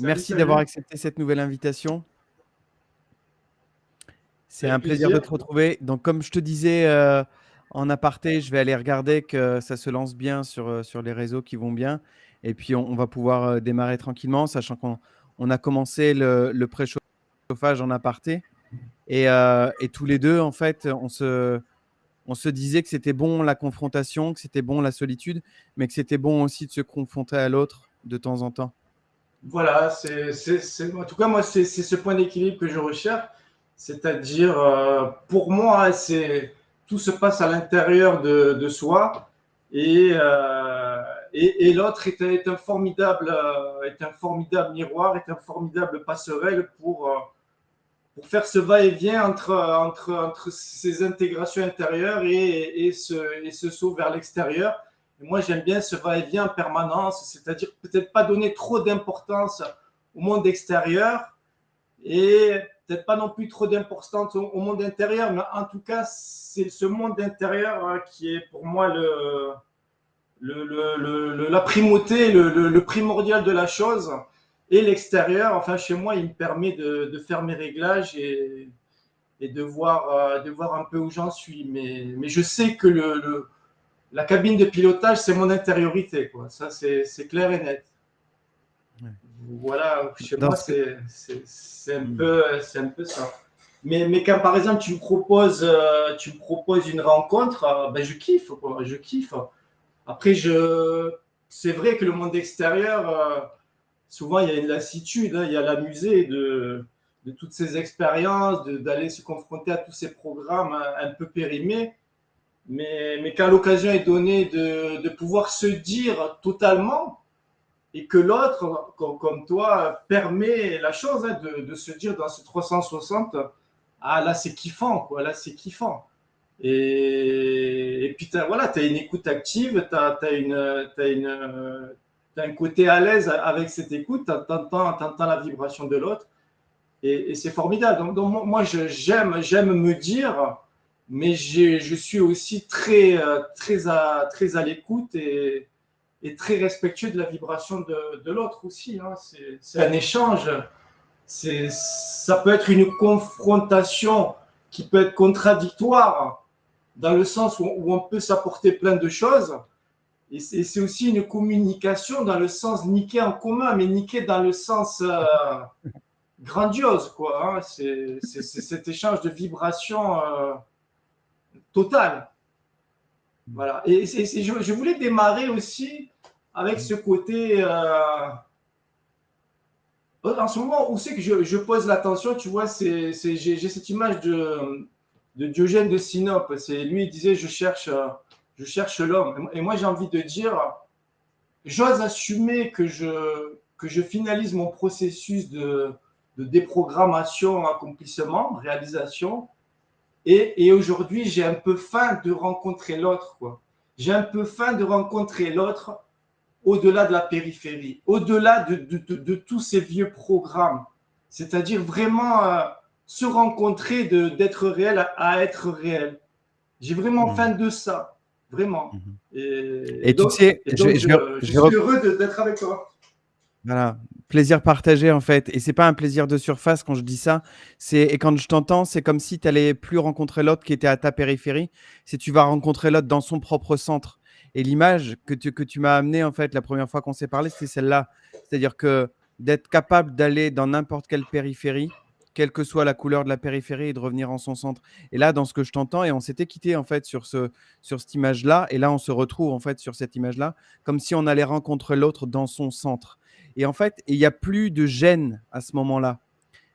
Salut, Merci d'avoir salut. accepté cette nouvelle invitation. C'est un Avec plaisir de plaisir. te retrouver. Donc, comme je te disais en aparté, je vais aller regarder que ça se lance bien sur les réseaux qui vont bien. Et puis, on va pouvoir démarrer tranquillement, sachant qu'on a commencé le préchauffage en aparté. Et tous les deux, en fait, on se disait que c'était bon la confrontation, que c'était bon la solitude, mais que c'était bon aussi de se confronter à l'autre de temps en temps. Voilà, en tout cas, moi, c'est ce point d'équilibre que je recherche. C'est-à-dire, pour moi, tout se passe à l'intérieur de soi et, et l'autre est un formidable miroir, est un formidable passerelle pour faire ce va-et-vient entre ces intégrations intérieures et ce saut vers l'extérieur. Et moi, j'aime bien ce va-et-vient en permanence, c'est-à-dire peut-être pas donner trop d'importance au monde extérieur et peut-être pas non plus trop d'importance au monde intérieur, mais en tout cas, c'est ce monde intérieur qui est pour moi la primauté, le primordial de la chose. Et l'extérieur, enfin chez moi, il me permet de faire mes réglages et de voir un peu où j'en suis. Mais je sais que la cabine de pilotage, c'est mon intériorité, quoi. Ça, c'est clair et net. Ouais. Voilà, chez Dans moi, ce que... c'est Hmm. un peu ça. Mais quand par exemple tu me proposes une rencontre, ben je kiffe, quoi, je kiffe. Après, c'est vrai que le monde extérieur, souvent il y a une lassitude, hein, il y a l'amusé de toutes ces expériences, d'aller se confronter à tous ces programmes un peu périmés. Mais quand l'occasion est donnée de pouvoir se dire totalement, et que l'autre, comme toi, permet la chose hein, de se dire dans ce 360, ah là c'est kiffant, quoi, là c'est kiffant. Et puis voilà, tu as une écoute active, tu as un côté à l'aise avec cette écoute, tu entends la vibration de l'autre, et c'est formidable. Donc moi, j'aime me dire, mais je suis aussi très à l'écoute et très respectueux de la vibration de l'autre aussi. Hein. C'est un échange. Ça peut être une confrontation qui peut être contradictoire dans le sens où on peut s'apporter plein de choses. Et c'est aussi une communication dans le sens niquer en commun, mais niquer dans le sens grandiose, quoi. Hein. C'est cet échange de vibrations totales. Voilà. Et je voulais démarrer aussi avec ce côté. En ce moment, où c'est que je pose l'attention, tu vois, j'ai cette image de Diogène de Sinope. C'est lui, il disait, je cherche l'homme. Et moi, j'ai envie de dire, j'ose assumer que je finalise mon processus de déprogrammation, accomplissement, réalisation. Et aujourd'hui, j'ai un peu faim de rencontrer l'autre, quoi. J'ai un peu faim de rencontrer l'autre au-delà de la périphérie, au-delà de tous ces vieux programmes. C'est-à-dire vraiment se rencontrer, d'être réel à être réel. J'ai vraiment faim Hmm. de ça, vraiment. Mhm. Et Et tu donc, sais, et donc je je vais suis heureux d'être avec toi. voilà, plaisir partagé en fait. Et c'est pas un plaisir de surface quand je dis ça. Et quand je t'entends, c'est comme si tu n'allais plus rencontrer l'autre qui était à ta périphérie. C'est tu vas rencontrer l'autre dans son propre centre. Et l'image que tu m'as amenée en fait la première fois qu'on s'est parlé, c'était celle-là. C'est-à-dire que d'être capable d'aller dans n'importe quelle périphérie, quelle que soit la couleur de la périphérie, et de revenir en son centre. Et là, dans ce que je t'entends, et on s'était quitté en fait sur cette image-là, et là on se retrouve en fait sur cette image-là, comme si on allait rencontrer l'autre dans son centre. Et en fait, il n'y a plus de gêne à ce moment-là.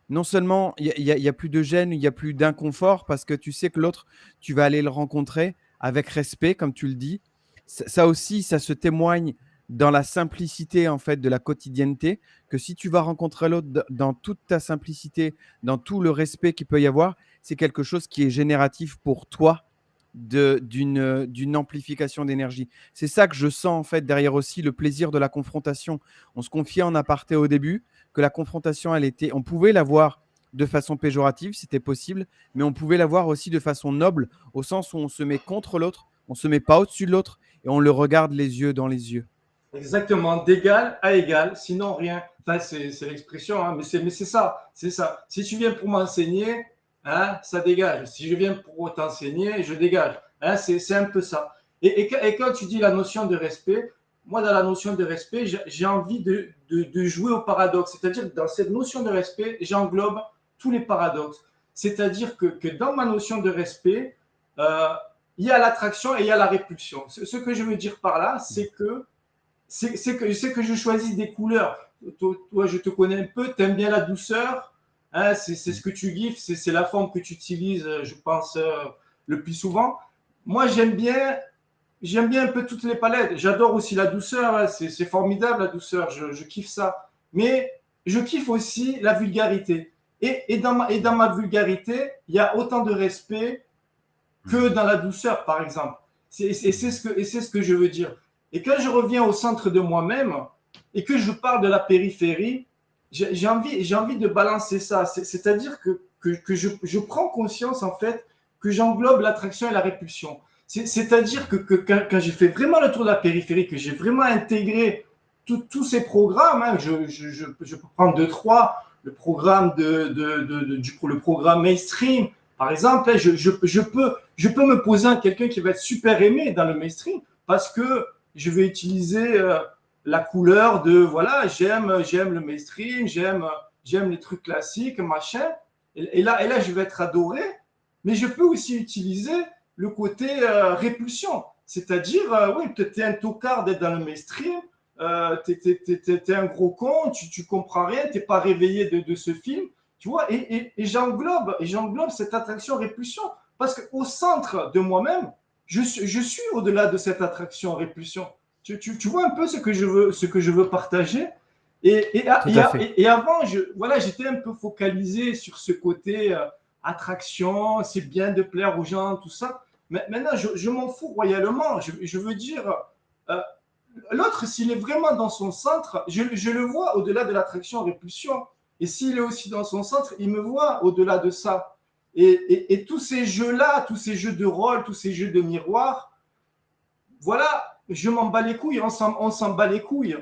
Non seulement il y a plus de gêne, il n'y a plus d'inconfort parce que tu sais que l'autre, tu vas aller le rencontrer avec respect, comme tu le dis. Ça aussi, ça se témoigne dans la simplicité en fait de la quotidienneté, que si tu vas rencontrer l'autre dans toute ta simplicité, dans tout le respect qu'il peut y avoir, c'est quelque chose qui est génératif pour toi d'une amplification d'énergie. C'est ça que je sens en fait derrière aussi le plaisir de la confrontation. On se confiait en aparté au début que la confrontation, on pouvait la voir de façon péjorative, c'était possible, mais on pouvait la voir aussi de façon noble, au sens où on se met contre l'autre, on se met pas au-dessus de l'autre et on le regarde les yeux dans les yeux. Exactement, d'égal à égal, sinon rien. Enfin, c'est l'expression, hein, mais c'est ça, c'est ça. Si tu viens pour m'enseigner, hein, ça dégage. Si je viens pour t'enseigner, je dégage. Hein, c'est un peu ça. Et quand tu dis la notion de respect, moi, dans la notion de respect, j'ai envie de jouer au paradoxe. C'est-à-dire que dans cette notion de respect, j'englobe tous les paradoxes. C'est-à-dire que dans ma notion de respect, euh, il y a l'attraction et il y a la répulsion. Ce que je veux dire par là, c'est que je choisis des couleurs. Toi, je te connais un peu, tu aimes bien la douceur, hein, c'est ce que tu kiffes, c'est la forme que tu utilises, je pense, le plus souvent. Moi, j'aime bien un peu toutes les palettes. J'adore aussi la douceur, hein, c'est formidable la douceur, je kiffe ça. Mais je kiffe aussi la vulgarité. Et dans ma vulgarité, il y a autant de respect que dans la douceur, par exemple. C'est ce que je veux dire. Et quand je reviens au centre de moi-même et que je parle de la périphérie, j'ai envie de balancer ça. C'est-à-dire que je prends conscience, en fait, que j'englobe l'attraction et la répulsion. C'est-à-dire que quand j'ai fait vraiment le tour de la périphérie, que j'ai vraiment intégré tous ces programmes, hein, je peux prendre deux, trois, le programme le programme mainstream, par exemple, hein, je peux me poser à quelqu'un qui va être super aimé dans le mainstream parce que je vais utiliser la couleur de voilà, j'aime le mainstream, j'aime les trucs classiques, machin. Et là, je vais être adoré, mais je peux aussi utiliser le côté répulsion. C'est-à-dire, oui, tu es un tocard d'être dans le mainstream, tu es un gros con, tu comprends rien, tu n'es pas réveillé de ce film. Tu vois, et j'englobe cette attraction-répulsion parce qu'au centre de moi-même, je suis au-delà de cette attraction-répulsion. Tu vois un peu ce que je veux partager. Tout à fait. Et avant, voilà, j'étais un peu focalisé sur ce côté attraction, c'est bien de plaire aux gens, tout ça. Mais maintenant, je m'en fous royalement. Je veux dire, euh, l'autre, s'il est vraiment dans son centre, je le vois au-delà de l'attraction-répulsion. Et s'il est aussi dans son centre, il me voit au-delà de ça. Et tous ces jeux-là, tous ces jeux de rôle, tous ces jeux de miroir, voilà, je m'en bats les couilles, on s'en bat les couilles.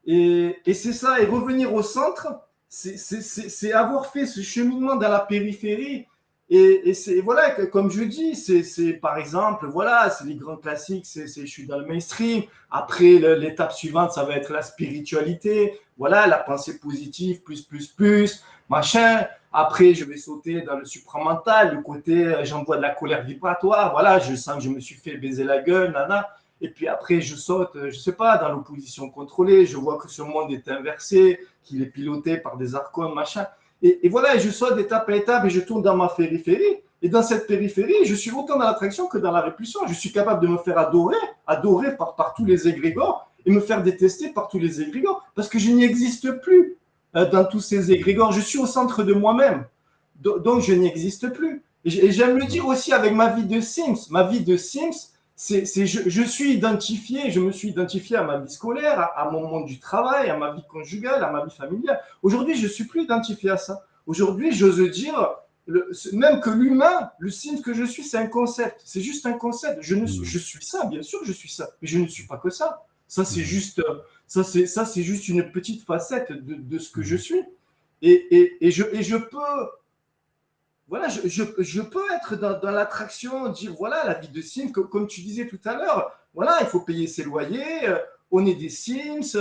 Et c'est ça, et revenir au centre, c'est avoir fait ce cheminement dans la périphérie. Et c'est, voilà, comme je dis, c'est par exemple, voilà, c'est les grands classiques, je suis dans le mainstream. Après, l'étape suivante, ça va être la spiritualité, voilà, la pensée positive, plus, machin. Après, je vais sauter dans le supramental, le côté, j'envoie de la colère vibratoire, voilà, je sens que je me suis fait baiser la gueule, nana. Et puis après, je saute, je ne sais pas, dans l'opposition contrôlée. Je vois que ce monde est inversé, qu'il est piloté par des archons, machin. Et voilà, je saute d'étape à étape et je tourne dans ma périphérie. Et dans cette périphérie, je suis autant dans l'attraction que dans la répulsion. Je suis capable de me faire adorer par tous les égrégores et me faire détester par tous les égrégores parce que je n'y existe plus dans tous ces égrégores. Je suis au centre de moi-même. Donc, je n'y existe plus. Et j'aime le dire aussi avec ma vie de Sims. Ma vie de Sims, je suis identifié, je me suis identifié à ma vie scolaire, à mon monde du travail, à ma vie conjugale, à ma vie familiale. Aujourd'hui, je ne suis plus identifié à ça. Aujourd'hui, j'ose dire, même que l'humain, le signe que je suis, c'est un concept. C'est juste un concept. Je suis ça, bien sûr, je suis ça. Mais je ne suis pas que ça. Ça, c'est juste, c'est juste une petite facette de ce que je suis. Et je peux voilà, je peux être dans l'attraction, dire voilà, la vie de Sims, comme tu disais tout à l'heure, voilà, il faut payer ses loyers, on est des Sims,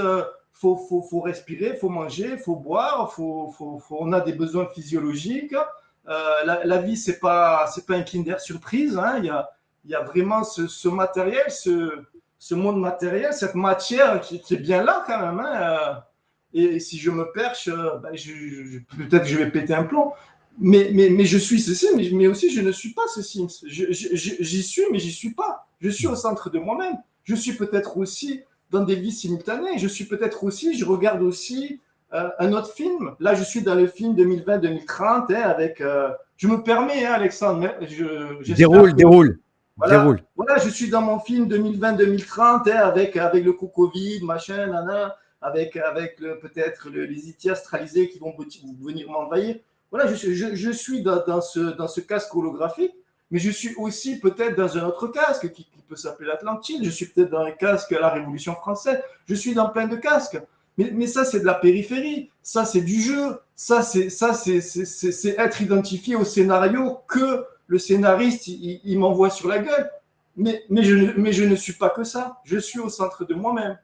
faut respirer, faut manger, faut boire, on a des besoins physiologiques. La vie, c'est pas un Kinder surprise, hein, il y a vraiment ce matériel, ce monde matériel, cette matière qui est bien là quand même. Hein, et si je me perche, ben, peut-être que je vais péter un plomb. Mais je suis ceci, mais aussi je ne suis pas ceci. J'y suis, mais j'y suis pas. Je suis au centre de moi-même. Je suis peut-être aussi dans des vies simultanées. Je suis peut-être aussi, je regarde aussi un autre film. Là, je suis dans le film 2020-2030 hein, avec. Je me permets, hein, Alexandre. Déroule, que, déroule, voilà, déroule. voilà, je suis dans mon film 2020-2030 hein, avec le Covid, machin, nana, avec peut-être les IT astralisés qui vont venir m'envahir. Voilà, je suis dans ce casque holographique, mais je suis aussi peut-être dans un autre casque qui peut s'appeler l'Atlantide. Je suis peut-être dans un casque à la Révolution française. Je suis dans plein de casques. Mais ça, c'est de la périphérie. Ça, c'est du jeu. Ça, c'est être identifié au scénario que le scénariste, il m'envoie sur la gueule. Mais je ne suis pas que ça. Je suis au centre de moi-même.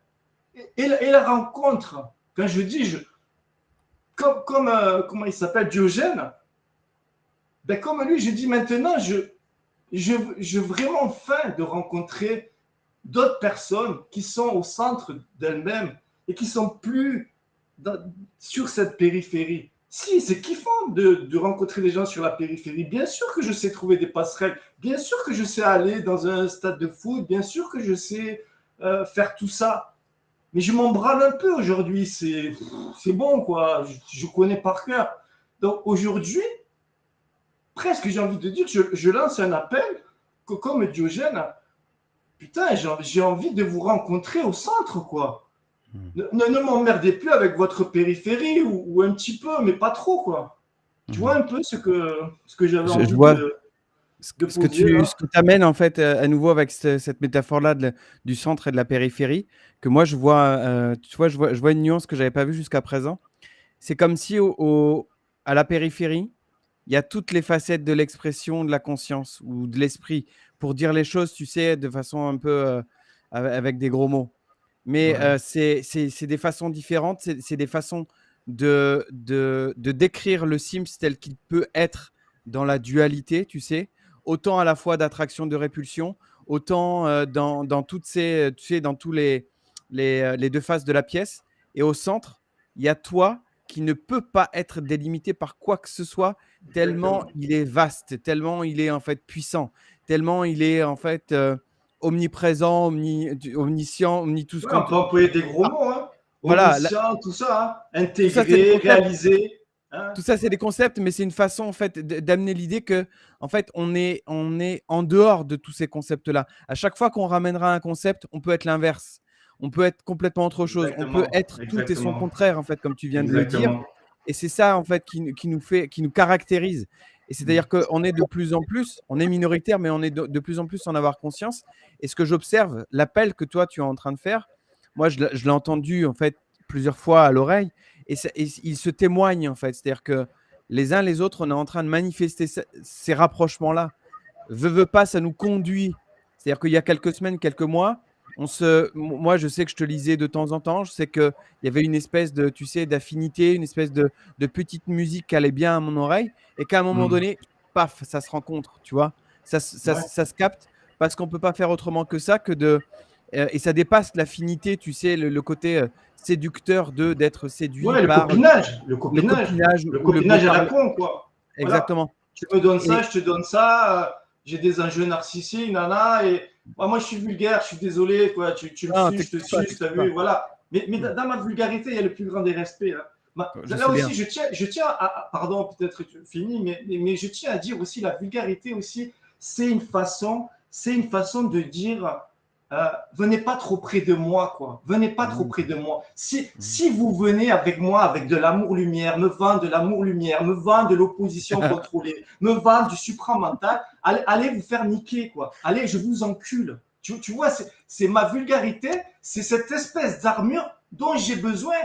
Et la rencontre, quand je dis, comment il s'appelle, Diogène, ben comme lui, je dis maintenant, je vraiment faim de rencontrer d'autres personnes qui sont au centre d'elles-mêmes et qui sont plus sur cette périphérie. Si, c'est kiffant de rencontrer des gens sur la périphérie. Bien sûr que je sais trouver des passerelles. Bien sûr que je sais aller dans un stade de foot. Bien sûr que je sais faire tout ça. Mais je m'en branle un peu aujourd'hui. C'est bon, quoi. Je connais par cœur. Donc aujourd'hui, presque j'ai envie de dire que je lance un appel que comme Diogène, putain, j'ai envie de vous rencontrer au centre, quoi. Ne m'emmerdez plus avec votre périphérie ou un petit peu, mais pas trop, quoi. Tu vois un peu ce que j'avais envie de ce que poser tu là. ce que amènes en fait à nouveau avec cette métaphore-là du centre et de la périphérie, que moi je vois, tu vois, je vois une nuance que j'avais pas vue jusqu'à présent. C'est comme si à la périphérie, il y a toutes les facettes de l'expression de la conscience ou de l'esprit pour dire les choses, tu sais, de façon un peu avec des gros mots. Mais Ouais. c'est des façons différentes, c'est des façons de décrire le Sims tel qu'il peut être dans la dualité, tu sais, autant à la fois d'attraction, de répulsion, autant dans toutes ces, tu sais, dans tous les deux faces de la pièce. Et au centre, il y a toi qui ne peut pas être délimité par quoi que ce soit, tellement Exactement. il est vaste, tellement il est en fait puissant, tellement il est en fait omniprésent, omniscient, tout ce Ouais, qu'on on peut employer des gros mots, hein. voilà, Omniscient, tout ça, hein. tout ça c'est des Intégrer, concepts. réaliser. Hein. Tout ça c'est des concepts, mais c'est une façon en fait d'amener l'idée que en fait on est en dehors de tous ces concepts-là. À chaque fois qu'on ramènera un concept, on peut être l'inverse. On peut être complètement autre chose. On peut Exactement. être tout et son Exactement. contraire en fait, comme tu viens de le dire. Exactement. Et c'est ça en fait qui nous caractérise. Et c'est-à-dire qu'on est de plus en plus, on est minoritaire, mais on est de plus en plus en avoir conscience. Et ce que j'observe, l'appel que toi tu es en train de faire, moi je l'ai entendu en fait plusieurs fois à l'oreille, et il se témoigne en fait. C'est-à-dire que les uns les autres, on est en train de manifester ces rapprochements-là. Veut pas, ça nous conduit. C'est-à-dire qu'il y a quelques semaines, quelques mois, moi, je sais que je te lisais de temps en temps. Je sais qu'il y avait une espèce de, tu sais, d'affinité, une espèce de petite musique qui allait bien à mon oreille, et qu'à un moment Mm. donné, paf, ça se rencontre, tu vois. Ouais. Ça se capte parce qu'on ne peut pas faire autrement que ça, et ça dépasse l'affinité, tu sais, le côté séducteur d'être séduit Ouais, le par copinage. Le le copinage. copinage Le ou le beau copinage à la parler. con, quoi. Voilà. Exactement. Tu me donnes ça, Et je te donne ça. J'ai des enjeux narcissiques, nana. Et moi, je suis vulgaire, je suis désolé, quoi. Tu me non, suces, je te t'excuses pas, suce, t'as t'excuses pas. vu, voilà. Mais Mm. dans ma vulgarité, il y a le plus grand des respects. Hein. Je Là sais bien. aussi, je tiens pardon, peut-être fini, mais je tiens à dire aussi la vulgarité aussi, c'est une façon de dire venez pas trop près de moi, quoi. Venez pas trop Mm, près de moi. mm. Si vous venez avec moi avec de l'amour-lumière, me vendre de l'amour-lumière, me vendre de l'opposition contrôlée, me vendre du supramental, allez vous faire niquer, quoi. Allez, je vous encule. Tu vois, c'est ma vulgarité, c'est cette espèce d'armure dont j'ai besoin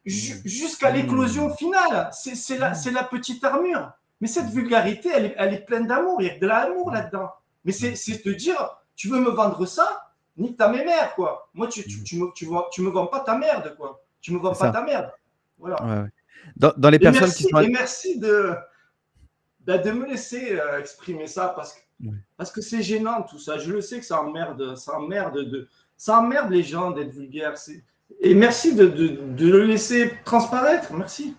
jusqu'à l'éclosion finale. C'est la petite armure. Mais cette vulgarité, elle est pleine d'amour. Il y a de l'amour là-dedans. Mais c'est te dire, tu veux me vendre ça? Nique ta mère, quoi. Moi, tu me vends pas ta merde, quoi. Tu me vends C'est pas ça. ta merde. Voilà. Ouais, ouais. Dans les personnes qui sont. Et merci de me laisser exprimer ça Ouais. parce que c'est gênant tout ça. Je le sais que ça emmerde les gens d'être vulgaires. Et merci de le laisser transparaître. Merci.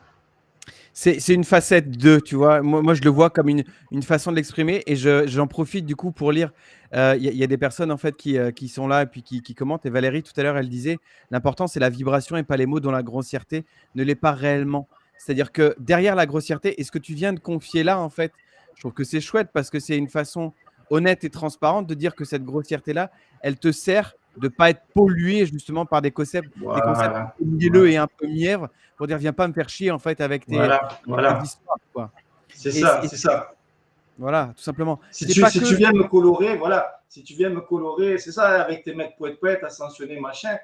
C'est une facette de, tu vois. Moi, je le vois comme une façon de l'exprimer, et j'en profite du coup pour lire. Il y a des personnes en fait qui sont là et puis qui commentent. Et Valérie, tout à l'heure, elle disait l'important, c'est la vibration et pas les mots dont la grossièreté ne l'est pas réellement. C'est-à-dire que derrière la grossièreté, et ce que tu viens de confier là, en fait, je trouve que c'est chouette parce que c'est une façon honnête et transparente de dire que cette grossièreté-là, elle te sert de pas être pollué justement par des concepts un Voilà. peu mielleux Voilà. et un peu mièvres, pour dire viens pas me faire chier en fait avec tes Voilà. avec tes Voilà. histoires, quoi. C'est Et, ça. et C'est ça. Voilà, tout simplement. Si C'est tu, pas si tu que. viens me colorer, voilà, si tu viens me colorer, c'est ça, avec tes mecs poètes, ascensionnés, machin,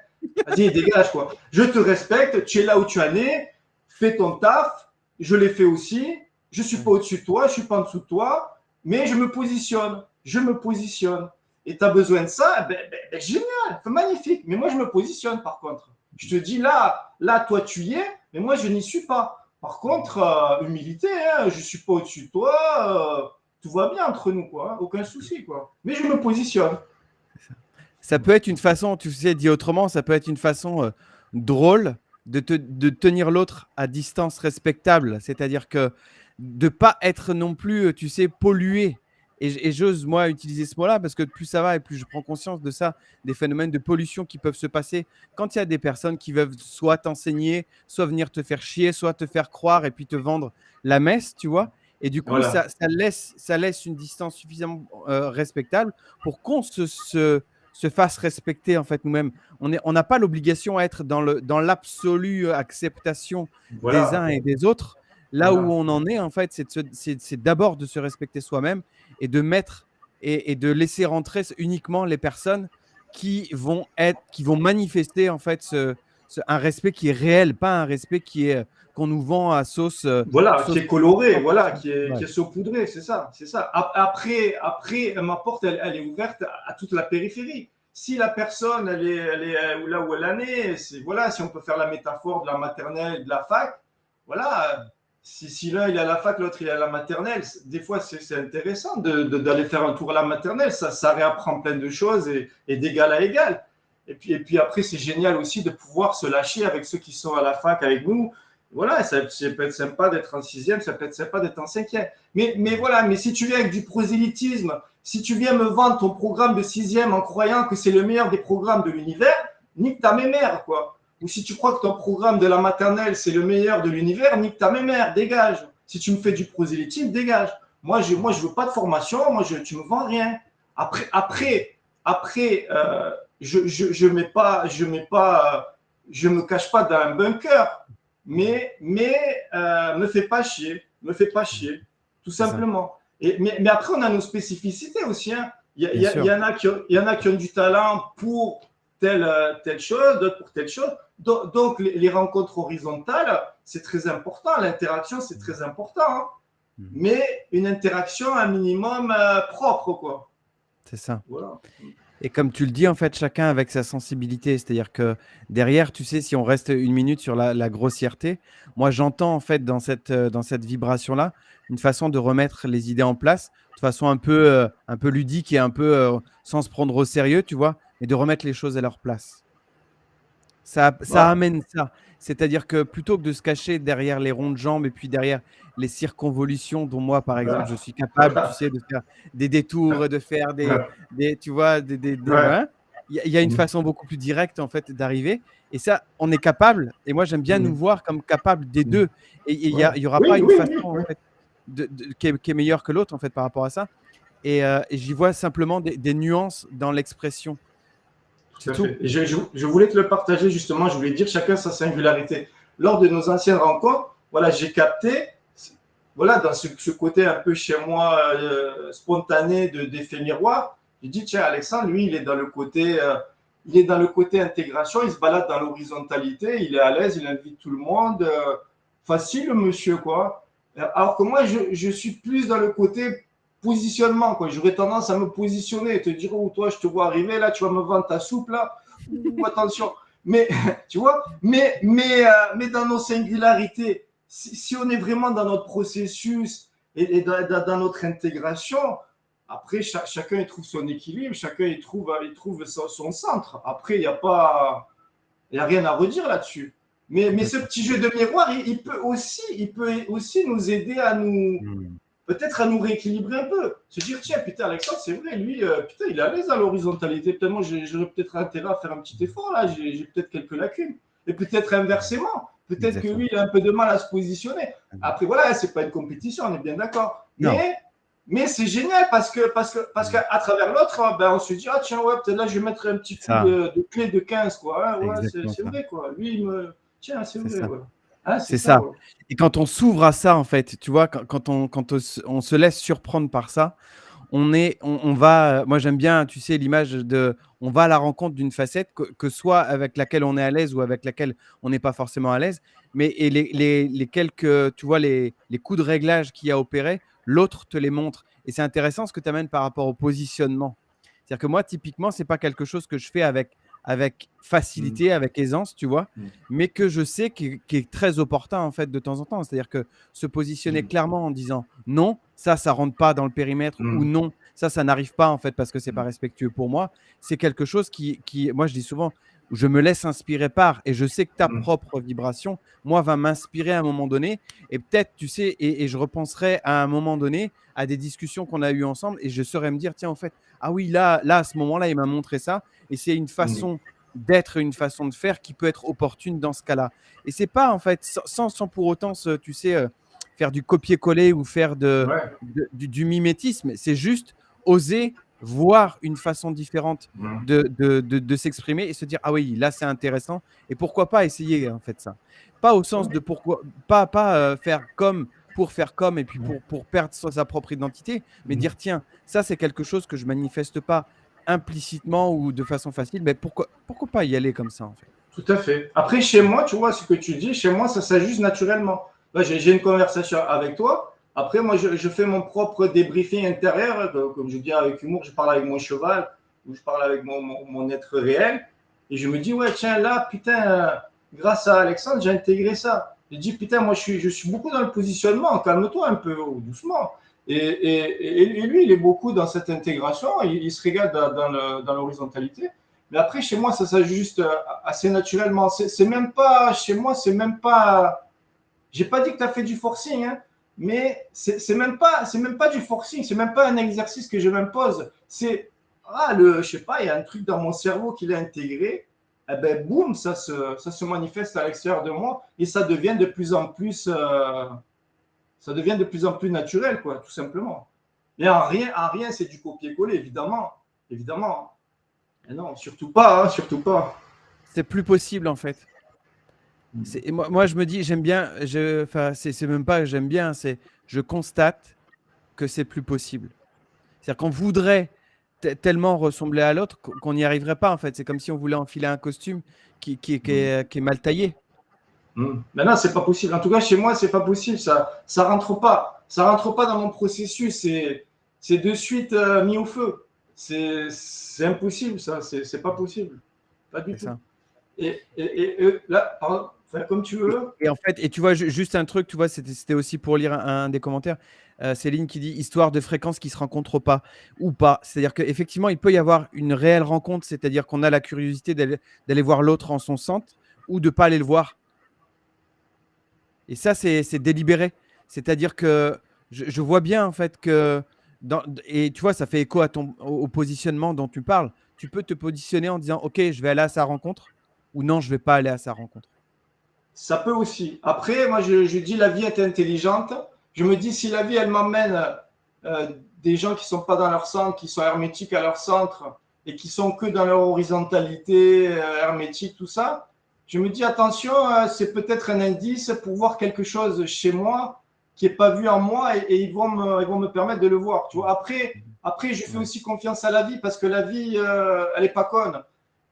vas-y, dégage, quoi. Je te respecte, tu es là où tu es né, fais ton taf, je l'ai fait aussi, je suis pas au-dessus de toi, je suis pas en dessous de toi, mais je me positionne. Et tu as besoin de ça, génial, magnifique, mais moi je me positionne par contre. Je te dis là, toi tu y es, mais moi je n'y suis pas. Par contre, humilité, hein, je suis pas au-dessus de toi, tout va bien entre nous, quoi, hein, aucun souci, quoi. Mais je me positionne. Ça peut être une façon, tu sais, dit autrement, ça peut être une façon drôle de tenir l'autre à distance respectable. C'est-à-dire que de pas être non plus, tu sais, pollué. Et j'ose, moi, utiliser ce mot-là parce que plus ça va et plus je prends conscience de ça, des phénomènes de pollution qui peuvent se passer quand il y a des personnes qui veulent soit t'enseigner, soit venir te faire chier, soit te faire croire et puis te vendre la messe, tu vois. Et du coup, Voilà. ça laisse une distance suffisamment respectable pour qu'on se fasse respecter en fait nous-mêmes. On n'a pas l'obligation à être dans l'absolue acceptation des Voilà. uns et des autres. Là où Voilà. on en est, en fait, c'est d'abord de se respecter soi-même et de mettre et de laisser rentrer uniquement les personnes qui vont manifester en fait un respect qui est réel, pas un respect qui est qu'on nous vend à Voilà, qui sauce est coloré, voilà, 100%. qui Ouais. est saupoudré, c'est ça, c'est ça. Après, ma porte, elle est ouverte à toute la périphérie. Si la personne, elle est là où elle en est, voilà, si on peut faire la métaphore de la maternelle, de la fac, voilà, si l'un il est à la fac, l'autre il est à la maternelle, des fois c'est intéressant d'aller faire un tour à la maternelle, ça réapprend plein de choses et d'égal à égal. Et puis après, c'est génial aussi de pouvoir se lâcher avec ceux qui sont à la fac avec nous. Voilà, ça peut être sympa d'être en sixième, ça peut être sympa d'être en cinquième. Mais voilà, mais si tu viens avec du prosélytisme, si tu viens me vendre ton programme de sixième en croyant que c'est le meilleur des programmes de l'univers, nique ta mémère, quoi. Ou si tu crois que ton programme de la maternelle, c'est le meilleur de l'univers, nique ta mémère, dégage. Si tu me fais du prosélytisme, dégage. Moi, je veux pas de formation, tu me vends rien. Après, je me cache pas dans un bunker, mais me fais pas chier, me fais pas chier, tout C'est ça, simplement. Mais après, on a nos spécificités aussi, hein. bien Il sûr. y en a qui ont du talent pour telle chose, d'autres pour telle chose. Donc les rencontres horizontales, c'est très important. L'interaction, c'est très important, hein. Mais une interaction un minimum propre, quoi. C'est ça. Voilà. Et comme tu le dis, en fait, chacun avec sa sensibilité. C'est-à-dire que derrière, tu sais, si on reste une minute sur la grossièreté, moi, j'entends en fait dans cette vibration-là une façon de remettre les idées en place de façon un peu ludique et un peu sans se prendre au sérieux, tu vois, mais de remettre les choses à leur place. Ça Bah, amène ça. C'est-à-dire que plutôt que de se cacher derrière les rondes jambes et puis derrière les circonvolutions dont moi, par exemple, je suis capable, tu sais, de faire des détours, de faire tu vois, ouais. ouais. Il y a une façon beaucoup plus directe, en fait, d'arriver. Et ça, on est capable. Et moi, j'aime bien nous voir comme capables des deux. Et Ouais. il y aura Oui, pas une oui, façon, oui, en oui. fait, qui est meilleure que l'autre, en fait, par rapport à ça. Et j'y vois simplement des nuances dans l'expression. Tout C'est à tout. fait. Et je voulais te le partager justement, je voulais dire chacun sa singularité. Lors de nos anciennes rencontres, voilà, j'ai capté, voilà, dans ce côté un peu chez moi spontané d'effet miroir, j'ai dit, tiens, Alexandre, lui, il est dans le côté intégration, il se balade dans l'horizontalité, il est à l'aise, il invite tout le monde. Facile, le monsieur, quoi. Alors que moi, je suis plus dans le côté positionnement, quoi. J'aurais tendance à me positionner et te dire, oh, toi, je te vois arriver, là, tu vas me vendre ta soupe, là. Ouh, attention. Mais, tu vois, mais dans nos singularités, si on est vraiment dans notre processus et dans notre intégration, après, chacun il trouve son équilibre, chacun il trouve son centre. Après, il y a rien à redire là-dessus. Mais ce Complètement. petit jeu de miroir, il peut aussi nous aider à nous, Hmm. peut-être à nous rééquilibrer un peu. Se dire, tiens, putain, Alexandre, c'est vrai, lui, putain, il est à l'aise à l'horizontalité. Peut-être moi, j'aurais peut-être intérêt à faire un petit effort là, j'ai peut-être quelques lacunes. Et peut-être inversement, peut-être que Exactement. lui, il a un peu de mal à se positionner. Après, voilà, c'est pas une compétition, on est bien d'accord. Non. Mais c'est génial parce qu'à travers l'autre, ben, on se dit, ah tiens, ouais, peut-être là, je vais mettre un petit C'est coup ça, de clé de 15, quoi. Hein, c'est ouais, exactement c'est ça. vrai, quoi. Lui, tiens, c'est C'est vrai, ça. ouais. Ah, c'est C'est ça, ça. ouais. Et quand on s'ouvre à ça, en fait, tu vois, on se laisse surprendre par ça, on va, moi j'aime bien, tu sais, l'image de, on va à la rencontre d'une facette que soit avec laquelle on est à l'aise ou avec laquelle on n'est pas forcément à l'aise, mais et les quelques, tu vois, les coups de réglage qu'il y a opérés, l'autre te les montre. Et c'est intéressant ce que tu amènes par rapport au positionnement. C'est-à-dire que moi, typiquement, c'est pas quelque chose que je fais avec Mm, facilité, avec aisance, tu vois, mm, mais que je sais qui est très opportun en fait de temps en temps. C'est-à-dire que se positionner mm, clairement en disant non, ça rentre pas dans le périmètre, ou mm, non, ça n'arrive pas en fait parce que c'est pas mm, respectueux pour moi. C'est quelque chose moi je dis souvent, je me laisse inspirer par, et je sais que ta mm, propre vibration, moi, va m'inspirer à un moment donné, et peut-être, tu sais, et je repenserai à un moment donné à des discussions qu'on a eues ensemble, et je saurais me dire, tiens, en fait, ah oui, là, à ce moment-là, il m'a montré ça, et c'est une mm. façon d'être, une façon de faire qui peut être opportune dans ce cas-là. Et c'est pas, en fait, sans pour autant, tu sais, faire du copier-coller ou faire Ouais. du mimétisme. C'est juste oser voir une façon différente Mm, de s'exprimer et se dire, ah oui, là, c'est intéressant. Et pourquoi pas essayer, en fait, ça. Pas au sens de pourquoi, pas faire comme pour faire comme et puis pour perdre sa propre identité, mais mm. dire, tiens, ça, c'est quelque chose que je manifeste pas implicitement ou de façon facile, mais pourquoi pas y aller comme ça, en fait. Tout à fait. Après, chez moi, tu vois, ce que tu dis, chez moi, ça s'ajuste naturellement. Là, j'ai une conversation avec toi. Après, moi, je fais mon propre débriefing intérieur. Comme je dis avec humour, je parle avec mon cheval ou je parle avec mon être réel. Et je me dis, ouais, tiens, là, putain, grâce à Alexandre, j'ai intégré ça. Je dis, putain, moi, je suis beaucoup dans le positionnement. Calme-toi un peu, doucement. Et lui, il est beaucoup dans cette intégration. Il se régale dans l'horizontalité. Mais après, chez moi, ça s'ajuste assez naturellement. C'est même pas, chez moi, c'est même pas. J'ai pas dit que tu as fait du forcing, hein, mais c'est même pas du forcing, c'est même pas un exercice que je m'impose. C'est, je sais pas, il y a un truc dans mon cerveau qui l'a intégré. Eh ben, boum, ça se manifeste à l'extérieur de moi et ça devient de plus en plus naturel, quoi, tout simplement. Et en rien, c'est du copier-coller, évidemment, évidemment. Et non, surtout pas, hein, surtout pas. C'est plus possible, en fait. Et moi, je me dis, j'aime bien, enfin, c'est même pas j'aime bien, c'est je constate que c'est plus possible. C'est-à-dire qu'on voudrait tellement ressembler à l'autre qu'on n'y arriverait pas, en fait. C'est comme si on voulait enfiler un costume qui est mal taillé. Maintenant, c'est pas possible. En tout cas, chez moi, c'est pas possible. Ça rentre pas. Ça rentre pas dans mon processus. C'est de suite mis au feu. C'est impossible, ça. C'est pas possible. Pas du C'est tout. ça. Et là, pardon, enfin, comme tu veux. Et en fait, et tu vois, juste un truc, tu vois, c'était aussi pour lire un des commentaires. Céline qui dit histoire de fréquences qui se rencontrent pas ou pas. C'est-à-dire qu'effectivement, il peut y avoir une réelle rencontre, c'est-à-dire qu'on a la curiosité d'aller voir l'autre en son centre ou de pas aller le voir. Et ça, c'est délibéré. C'est-à-dire que je vois bien en fait que et tu vois, ça fait écho au positionnement dont tu parles. Tu peux te positionner en disant, OK, je vais aller à sa rencontre, ou non, je vais pas aller à sa rencontre. Ça peut aussi. Après, moi, je dis la vie est intelligente. Je me dis, si la vie, elle m'emmène euh, des gens qui ne sont pas dans leur centre, qui sont hermétiques à leur centre et qui sont que dans leur horizontalité hermétique, tout ça, je me dis, attention, c'est peut-être un indice pour voir quelque chose chez moi qui n'est pas vu en moi et ils vont me permettre de le voir. Tu vois. Après, je fais Ouais. aussi confiance à la vie parce que la vie, elle n'est pas conne.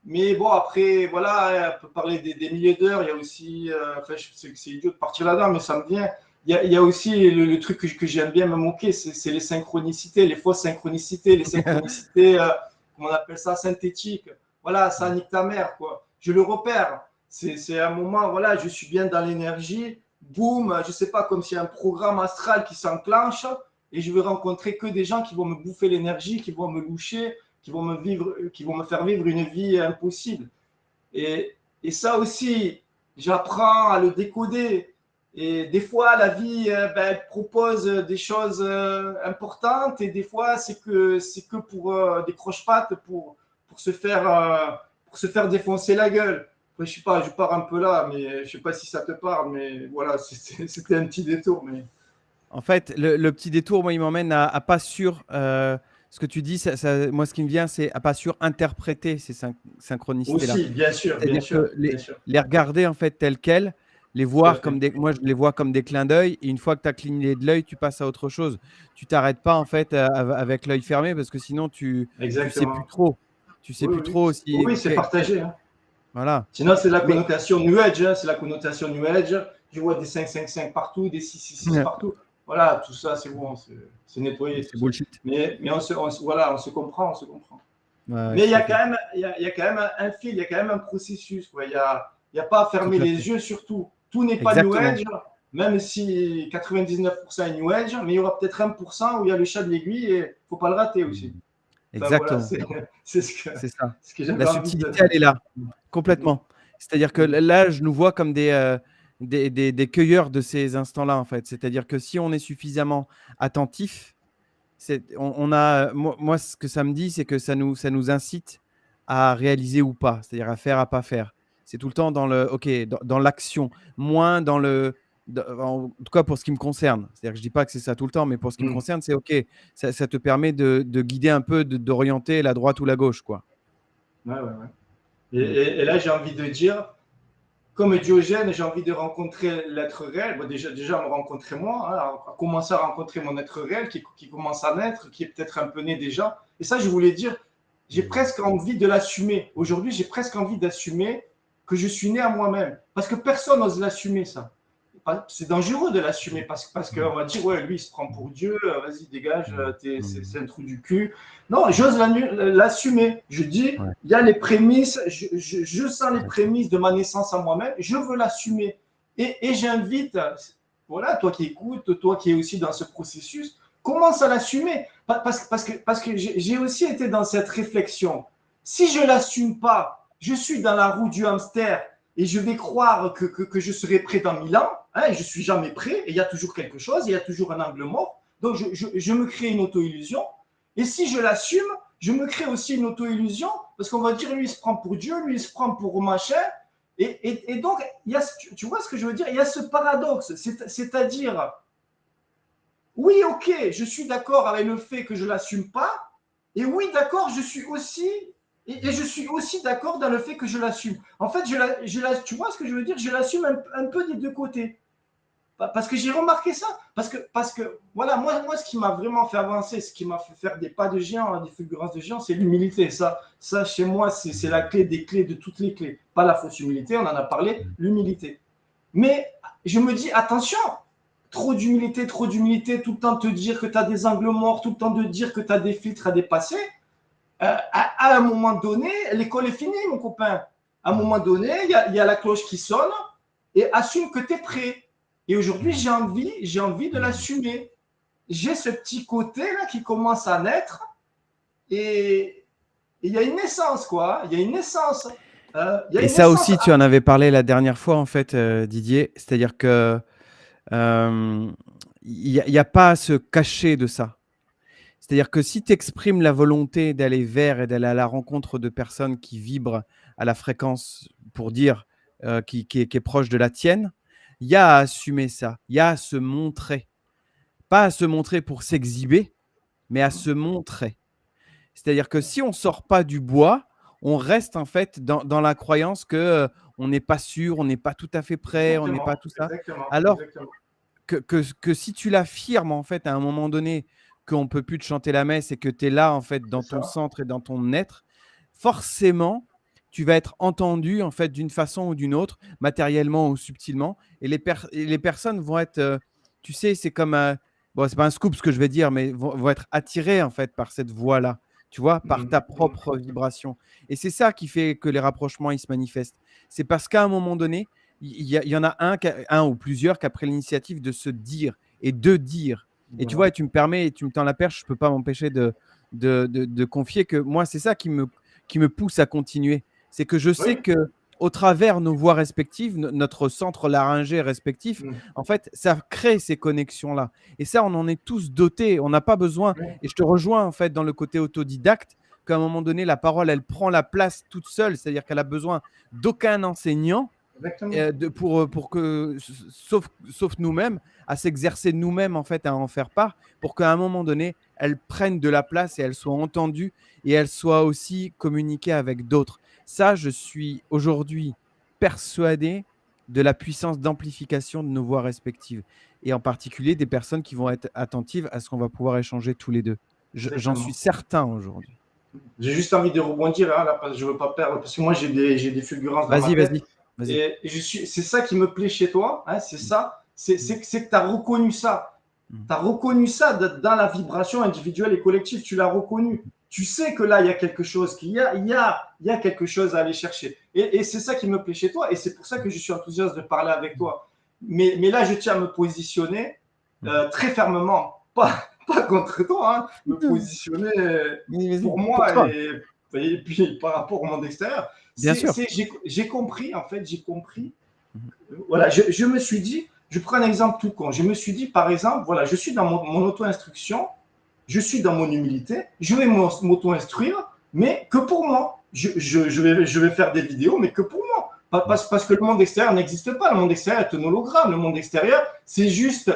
Mais bon, après, voilà, on peut parler des milliers d'heures. Il y a aussi, enfin, c'est idiot de partir là-dedans, mais ça me vient. Il y a aussi le truc que j'aime bien me moquer, c'est les synchronicités, les fausses synchronicités, les synchronicités, comment on appelle ça, synthétiques. Voilà, ça nique ta mère, quoi. Je le repère. C'est un moment, voilà, je suis bien dans l'énergie. Boum, je sais pas, comme s'il y a un programme astral qui s'enclenche et je vais rencontrer que des gens qui vont me bouffer l'énergie, qui vont me loucher, qui vont me faire vivre une vie impossible. Et ça aussi, j'apprends à le décoder. Et des fois, la vie elle propose des choses importantes et des fois, c'est que pour des croche-pattes pour se faire défoncer la gueule. Après, je sais pas, je pars un peu là, mais je sais pas si ça te parle, mais voilà, c'était un petit détour. Mais En fait, le petit détour, moi, il m'emmène à pas sûr. Ce que tu dis, moi, ce qui me vient, c'est à pas sûr interpréter ces synchronicités-là. aussi, bien sûr, bien C'est-à-dire sûr, que bien sûr. les regarder en fait telles quelles, les tout à voir fait. comme moi, je les vois comme des clins d'œil. Et une fois que tu as cligné de l'œil, tu passes à autre chose. Tu t'arrêtes pas en fait avec l'œil fermé parce que sinon tu sais plus Exactement. trop. Tu sais Oui, plus oui. trop si Oui, c'est partagé, hein. voilà. Sinon, c'est la Mais connotation New Age, hein, c'est la connotation New Age. Je vois des 5-5-5 partout, des 6-6-6 partout. Voilà, tout ça, c'est bon, c'est nettoyé, tout c'est ça. bullshit. Mais voilà, on se comprend, on se comprend. Ouais, ouais, Mais il y tout a à fait. quand même, il y a quand même un fil, il y a quand même un processus, quoi. Il y a pas à Tout fermer à fait. les yeux sur tout. Tout n'est pas New Exactement. Age, même si 99% est New Age, mais il y aura peut-être 1% où il y a le chat de l'aiguille et il ne faut pas le rater aussi. Enfin voilà, Exactement. c'est C'est ça. ce que La j'avais envie de. subtilité, elle est là. Complètement. C'est-à-dire que là, je nous vois comme des cueilleurs de ces instants-là, en fait. C'est-à-dire que si on est suffisamment attentif, on a, moi, ce que ça me dit, c'est que ça nous incite à réaliser ou pas, c'est-à-dire à faire, à pas faire. C'est tout le temps dans l'action, moins en tout cas pour ce qui me concerne. C'est-à-dire que je dis pas que c'est ça tout le temps, mais pour ce qui me Mm. concerne, c'est OK. Ça te permet de guider un peu, d'orienter la droite ou la gauche, quoi. Ouais, ouais, ouais. Mm. Et là, j'ai envie de dire, comme Diogène, j'ai envie de rencontrer l'être réel. Bon, déjà me rencontrer moi, hein, à commencer à rencontrer mon être réel qui commence à naître, qui est peut-être un peu né déjà. Et ça, je voulais dire, j'ai presque envie de l'assumer. Aujourd'hui, j'ai presque envie d'assumer que je suis né à moi-même. Parce que personne n'ose l'assumer, ça. C'est dangereux de l'assumer parce qu'on va dire, ouais, lui, il se prend pour Dieu, vas-y, dégage, c'est un trou du cul. Non, j'ose l'assumer. Je dis, Ouais. il y a les prémices, je sens les prémices de ma naissance à moi-même, je veux l'assumer. Et j'invite, voilà, toi qui écoutes, toi qui es aussi dans ce processus, commence à l'assumer. Parce que j'ai aussi été dans cette réflexion. Si je ne l'assume pas, je suis dans la roue du hamster et je vais croire que je serai prêt dans 1000 ans, hein, et je ne suis jamais prêt, et il y a toujours quelque chose, il y a toujours un angle mort. Donc je me crée une auto-illusion. Et si je l'assume, je me crée aussi une auto-illusion, parce qu'on va dire, lui, il se prend pour Dieu, lui, il se prend pour machin. Et donc, tu vois ce que je veux dire? Il y a ce paradoxe, c'est-à-dire, oui, ok, je suis d'accord avec le fait que je ne l'assume pas, et oui, d'accord, je suis aussi, et je suis aussi d'accord dans le fait que je l'assume. En fait, tu vois ce que je veux dire? Je l'assume un peu des deux côtés. Parce que j'ai remarqué ça. Parce que voilà, moi, ce qui m'a vraiment fait avancer, ce qui m'a fait faire des pas de géant, des fulgurances de géant, c'est l'humilité. Ça, chez moi, c'est la clé des clés de toutes les clés. Pas la fausse humilité, on en a parlé, l'humilité. Mais je me dis, attention, trop d'humilité, tout le temps te dire que tu as des angles morts, tout le temps te dire que tu as des filtres à dépasser. À un moment donné, l'école est finie, mon copain. À un moment donné, il y a la cloche qui sonne et assume que tu es prêt. Et aujourd'hui, j'ai envie de l'assumer. J'ai ce petit côté-là qui commence à naître et il y a une naissance, quoi. Il y a une naissance. Il y a Et une ça naissance. aussi, tu en avais parlé la dernière fois, en fait, Didier. C'est-à-dire que il n'y a pas à se cacher de ça. C'est-à-dire que si tu exprimes la volonté d'aller vers et d'aller à la rencontre de personnes qui vibrent à la fréquence, pour dire, qui est proche de la tienne, il y a à assumer ça, il y a à se montrer. Pas à se montrer pour s'exhiber, mais à se montrer. C'est-à-dire que si on ne sort pas du bois, on reste en fait dans la croyance que on n'est pas sûr, on n'est pas tout à fait prêt, on n'est pas Exactement, tout ça. exactement, Alors exactement. que si tu l'affirmes en fait à un moment donné qu'on ne peut plus te chanter la messe et que tu es là en fait C'est dans ton ça. centre et dans ton être, forcément, tu vas être entendu en fait d'une façon ou d'une autre, matériellement ou subtilement, et les personnes vont être, tu sais, c'est comme bon, c'est pas un scoop ce que je vais dire, mais vont être attirées en fait par cette voix-là, tu vois, par ta propre vibration. Et c'est ça qui fait que les rapprochements ils se manifestent. C'est parce qu'à un moment donné, il y en a un ou plusieurs qui a pris l'initiative de se dire et de dire. Et tu Voilà. vois, tu me permets, tu me tends la perche, je ne peux pas m'empêcher de confier que moi, c'est ça qui me pousse à continuer. C'est que je sais Oui. que au travers nos voix respectives, notre centre laryngé respectif, en fait, ça crée ces connexions-là. Et ça, on en est tous dotés. On n'a pas besoin. Oui. Et je te rejoins en fait dans le côté autodidacte, qu'à un moment donné, la parole, elle prend la place toute seule. C'est-à-dire qu'elle a besoin d'aucun enseignant Exactement. pour que, sauf nous-mêmes, à s'exercer nous-mêmes en fait à en faire part, pour qu'à un moment donné, elles prennent de la place et elles soient entendues et elles soient aussi communiquées avec d'autres. Ça, je suis aujourd'hui persuadé de la puissance d'amplification de nos voix respectives. Et en particulier des personnes qui vont être attentives à ce qu'on va pouvoir échanger tous les deux. J'en suis Exactement. certain aujourd'hui. J'ai juste envie de rebondir là, parce que je veux pas perdre, parce que moi j'ai des fulgurances dans ma Vas-y, tête. vas-y, vas-y. Et c'est ça qui me plaît chez toi, hein, c'est ça, c'est que tu as reconnu ça. Tu as reconnu ça dans la vibration individuelle et collective, tu l'as reconnu. Tu sais que là, il y a quelque chose, il y a quelque chose à aller chercher. Et c'est ça qui me plaît chez toi, et c'est pour ça que je suis enthousiaste de parler avec toi. Mais là, je tiens à me positionner très fermement, pas contre toi, hein, me positionner pour moi Pour et puis par rapport au monde extérieur. Bien sûr. J'ai compris, en fait, j'ai compris. Voilà, je me suis dit, je prends un exemple tout con. Je me suis dit, par exemple, voilà, je suis dans mon auto-instruction, je suis dans mon humilité, je vais m'auto-instruire, mais que pour moi. Je vais faire des vidéos, mais que pour moi. Parce que le monde extérieur n'existe pas. Le monde extérieur est un hologramme. Le monde extérieur, c'est juste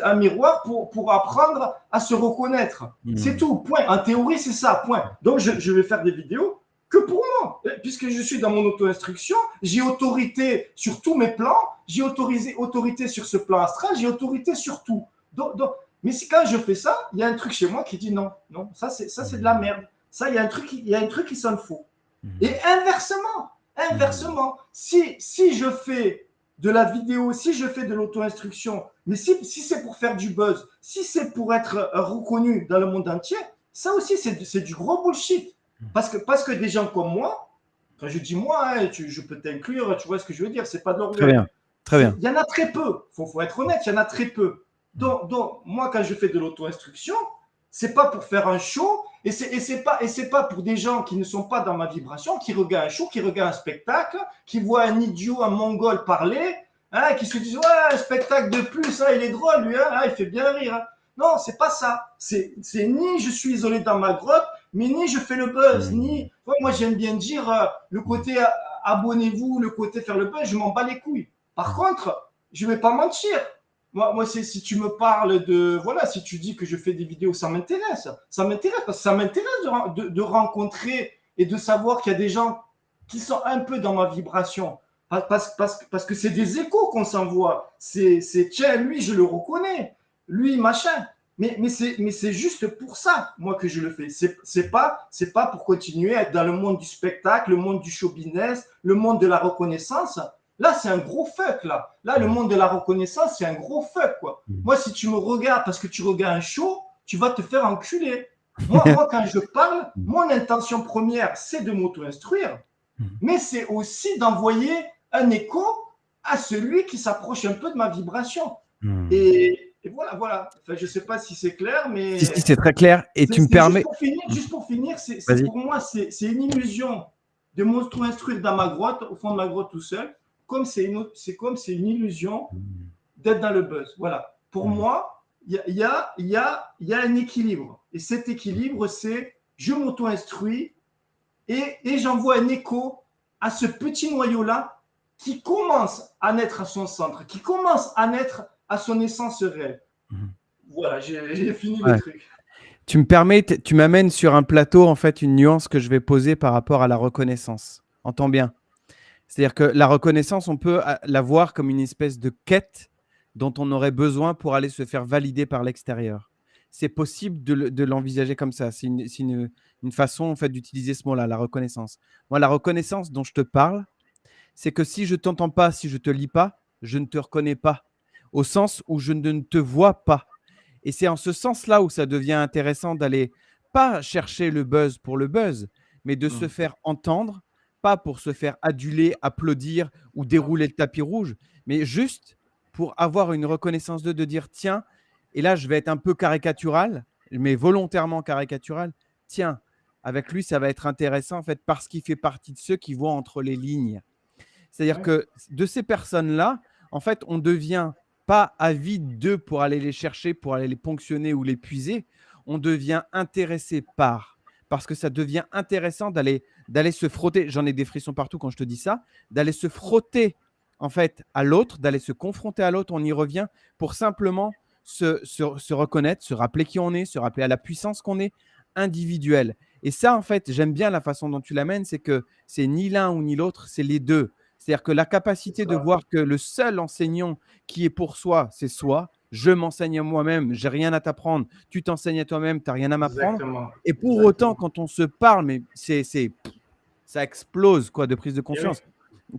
un miroir pour apprendre à se reconnaître. C'est tout, point. En théorie, c'est ça, point. Donc, je vais faire des vidéos que pour moi. Puisque je suis dans mon auto-instruction, j'ai autorité sur tous mes plans, j'ai autorité sur ce plan astral, j'ai autorité sur tout. Mais quand je fais ça, il y a un truc chez moi qui dit non, ça c'est de la merde. Ça, il y a un truc qui sonne faux. Et inversement, si je fais de la vidéo, si je fais de l'auto-instruction, mais si c'est pour faire du buzz, si c'est pour être reconnu dans le monde entier, ça aussi, c'est du gros bullshit. Parce que des gens comme moi, quand je dis moi, hein, je peux t'inclure, tu vois ce que je veux dire, c'est pas de l'orgueil. Très bien. Il y en a très peu, faut être honnête, il y en a très peu. Donc, moi, quand je fais de l'auto-instruction, c'est pas pour faire un show, et c'est pas pour des gens qui ne sont pas dans ma vibration, qui regardent un show, qui regardent un spectacle, qui voient un idiot, un mongol parler, hein, qui se disent ouais, un spectacle de plus, hein, il est drôle lui, hein, il fait bien rire. Hein. Non, c'est pas ça. C'est ni je suis isolé dans ma grotte, mais ni je fais le buzz, ni. Moi, j'aime bien dire le côté abonnez-vous, le côté faire le buzz, je m'en bats les couilles. Par contre, je vais pas mentir. Moi, si tu me parles de. Voilà, si tu dis que je fais des vidéos, ça m'intéresse. Ça m'intéresse parce que ça m'intéresse de rencontrer et de savoir qu'il y a des gens qui sont un peu dans ma vibration. Parce que c'est des échos qu'on s'envoie. C'est tiens, lui, je le reconnais. Lui, machin. Mais c'est juste pour ça, moi, que je le fais. C'est pas pour continuer à être dans le monde du spectacle, le monde du show business, le monde de la reconnaissance. Là, c'est un gros fuck, là. Là, le monde de la reconnaissance, c'est un gros fuck, quoi. Moi, si tu me regardes parce que tu regardes un show, tu vas te faire enculer. Moi, quand je parle, mon intention première, c'est de m'auto-instruire, mais c'est aussi d'envoyer un écho à celui qui s'approche un peu de ma vibration. Et voilà. Enfin, je ne sais pas si c'est clair, mais… Si, c'est très clair. Et tu me permets… Juste pour finir, pour moi, c'est une illusion de m'auto-instruire dans ma grotte, au fond de ma grotte tout seul, comme c'est une illusion d'être dans le buzz. Voilà. Pour moi, il y a un équilibre. Et cet équilibre, c'est je m'auto-instruis et j'envoie un écho à ce petit noyau-là qui commence à naître à son centre, qui commence à naître à son essence réelle. Voilà, j'ai fini le truc. Tu me permets, tu m'amènes sur un plateau, en fait, une nuance que je vais poser par rapport à la reconnaissance. Entends bien. C'est-à-dire que la reconnaissance, on peut la voir comme une espèce de quête dont on aurait besoin pour aller se faire valider par l'extérieur. C'est possible de l'envisager comme ça. C'est une façon, en fait, d'utiliser ce mot-là, la reconnaissance. Moi, la reconnaissance dont je te parle, c'est que si je ne t'entends pas, si je ne te lis pas, je ne te reconnais pas, au sens où je ne te vois pas. Et c'est en ce sens-là où ça devient intéressant d'aller pas chercher le buzz pour le buzz, mais de se faire entendre, pas pour se faire aduler, applaudir ou dérouler le tapis rouge, mais juste pour avoir une reconnaissance de dire tiens, et là je vais être un peu caricatural, mais volontairement caricatural, tiens, avec lui ça va être intéressant en fait parce qu'il fait partie de ceux qui voient entre les lignes. C'est-à-dire que de ces personnes-là, en fait, on ne devient pas avide d'eux pour aller les chercher, pour aller les ponctionner ou les puiser. On devient intéressé parce que ça devient intéressant d'aller se frotter. J'en ai des frissons partout quand je te dis ça. D'aller se frotter en fait à l'autre, d'aller se confronter à l'autre. On y revient pour simplement se reconnaître, se rappeler qui on est, se rappeler à la puissance qu'on est individuelle. Et ça, en fait, j'aime bien la façon dont tu l'amènes, c'est que c'est ni l'un ou ni l'autre, c'est les deux. C'est-à-dire que la C'est capacité de ça. voir que le seul enseignant qui est pour soi, c'est soi. Je m'enseigne à moi-même, j'ai rien à t'apprendre. Tu t'enseignes à toi-même, tu n'as rien à m'apprendre. Exactement. Et pour autant, Exactement. quand on se parle, mais ça explose quoi, de prise de Et oui. conscience.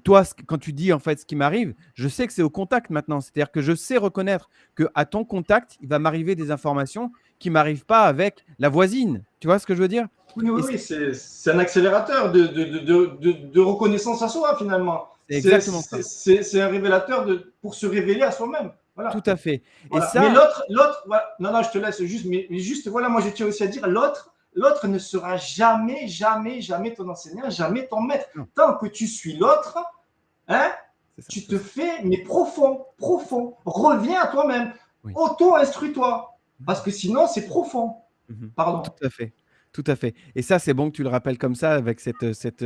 Toi, quand tu dis en fait ce qui m'arrive, je sais que c'est au contact maintenant. C'est-à-dire que je sais reconnaître qu'à ton contact, il va m'arriver des informations qui ne m'arrivent pas avec la voisine. Tu vois ce que je veux dire? Oui, oui, Et oui, c'est un accélérateur de reconnaissance à soi, finalement. c'est exactement ça. C'est un révélateur pour se révéler à soi-même. Tout Voilà. à fait. Et Voilà. Mais ça, voilà. Non, non, je te laisse juste, mais juste, voilà, moi, je tiens aussi à dire, l'autre ne sera jamais, jamais, jamais ton enseignant, jamais ton maître. non, Tant que tu suis l'autre, hein, c'est ça, tu c'est te ça. fais, mais profond, profond. Reviens à toi-même. Oui. Auto-instruis-toi. Parce que sinon, c'est profond. Mhm. Pardon. Tout à fait. Tout à fait. Et ça, c'est bon que tu le rappelles comme ça, avec cette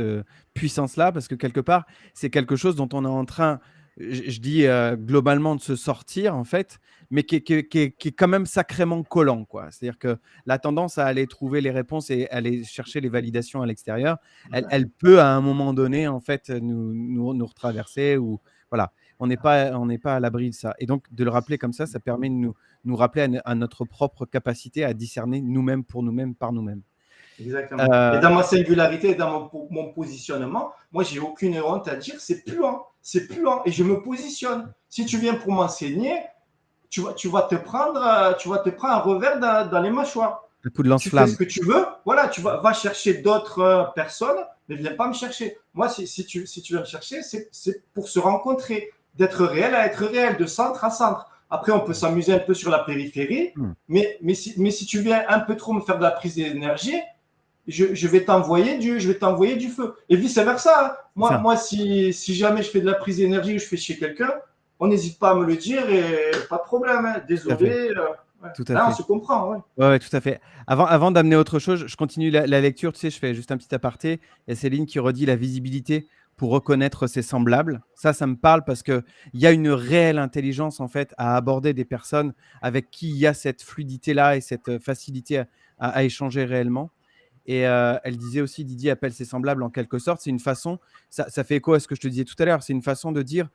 puissance-là, parce que quelque part, c'est quelque chose dont on est en train, je dis globalement, de se sortir, en fait, mais qui est quand même sacrément collant, quoi. C'est-à-dire que la tendance à aller trouver les réponses et aller chercher les validations à l'extérieur, elle peut, à un moment donné, en fait, nous retraverser ou voilà. On n'est pas à l'abri de ça. Et donc, de le rappeler comme ça permet de nous rappeler à notre propre capacité à discerner nous-mêmes pour nous-mêmes, par nous-mêmes. Exactement. Et Euh, dans ma singularité, dans mon positionnement, moi, j'ai aucune honte à dire, c'est puant, c'est puant. Et je me positionne. Si tu viens pour m'enseigner, tu vas te prendre un revers dans les mâchoires. un coup de Tu fais ce lance-flamme. que tu veux. Voilà, va chercher d'autres personnes, mais viens pas me chercher. Moi, si tu viens me chercher, c'est pour se rencontrer, d'être réel à être réel, de centre à centre. Après, on peut s'amuser un peu sur la périphérie, Hmm. mais si tu viens un peu trop me faire de la prise d'énergie, je vais t'envoyer du feu. Et vice-versa. C'est ça, Moi si jamais je fais de la prise d'énergie ou je fais chez quelqu'un, on n'hésite pas à me le dire et pas de problème. Hein. tout à fait. Désolé. Ouais. Tout à Là, on fait. se comprend. Ouais. Ouais, ouais, tout à fait. Avant d'amener autre chose, je continue la lecture. Tu sais, je fais juste un petit aparté. Il y a Céline qui redit la visibilité pour reconnaître ses semblables. Ça me parle parce qu'il y a une réelle intelligence en fait à aborder des personnes avec qui il y a cette fluidité-là et cette facilité à échanger réellement. Et elle disait aussi, Didier appelle ses semblables en quelque sorte. C'est une façon, ça fait écho à ce que je te disais tout à l'heure, c'est une façon de dire,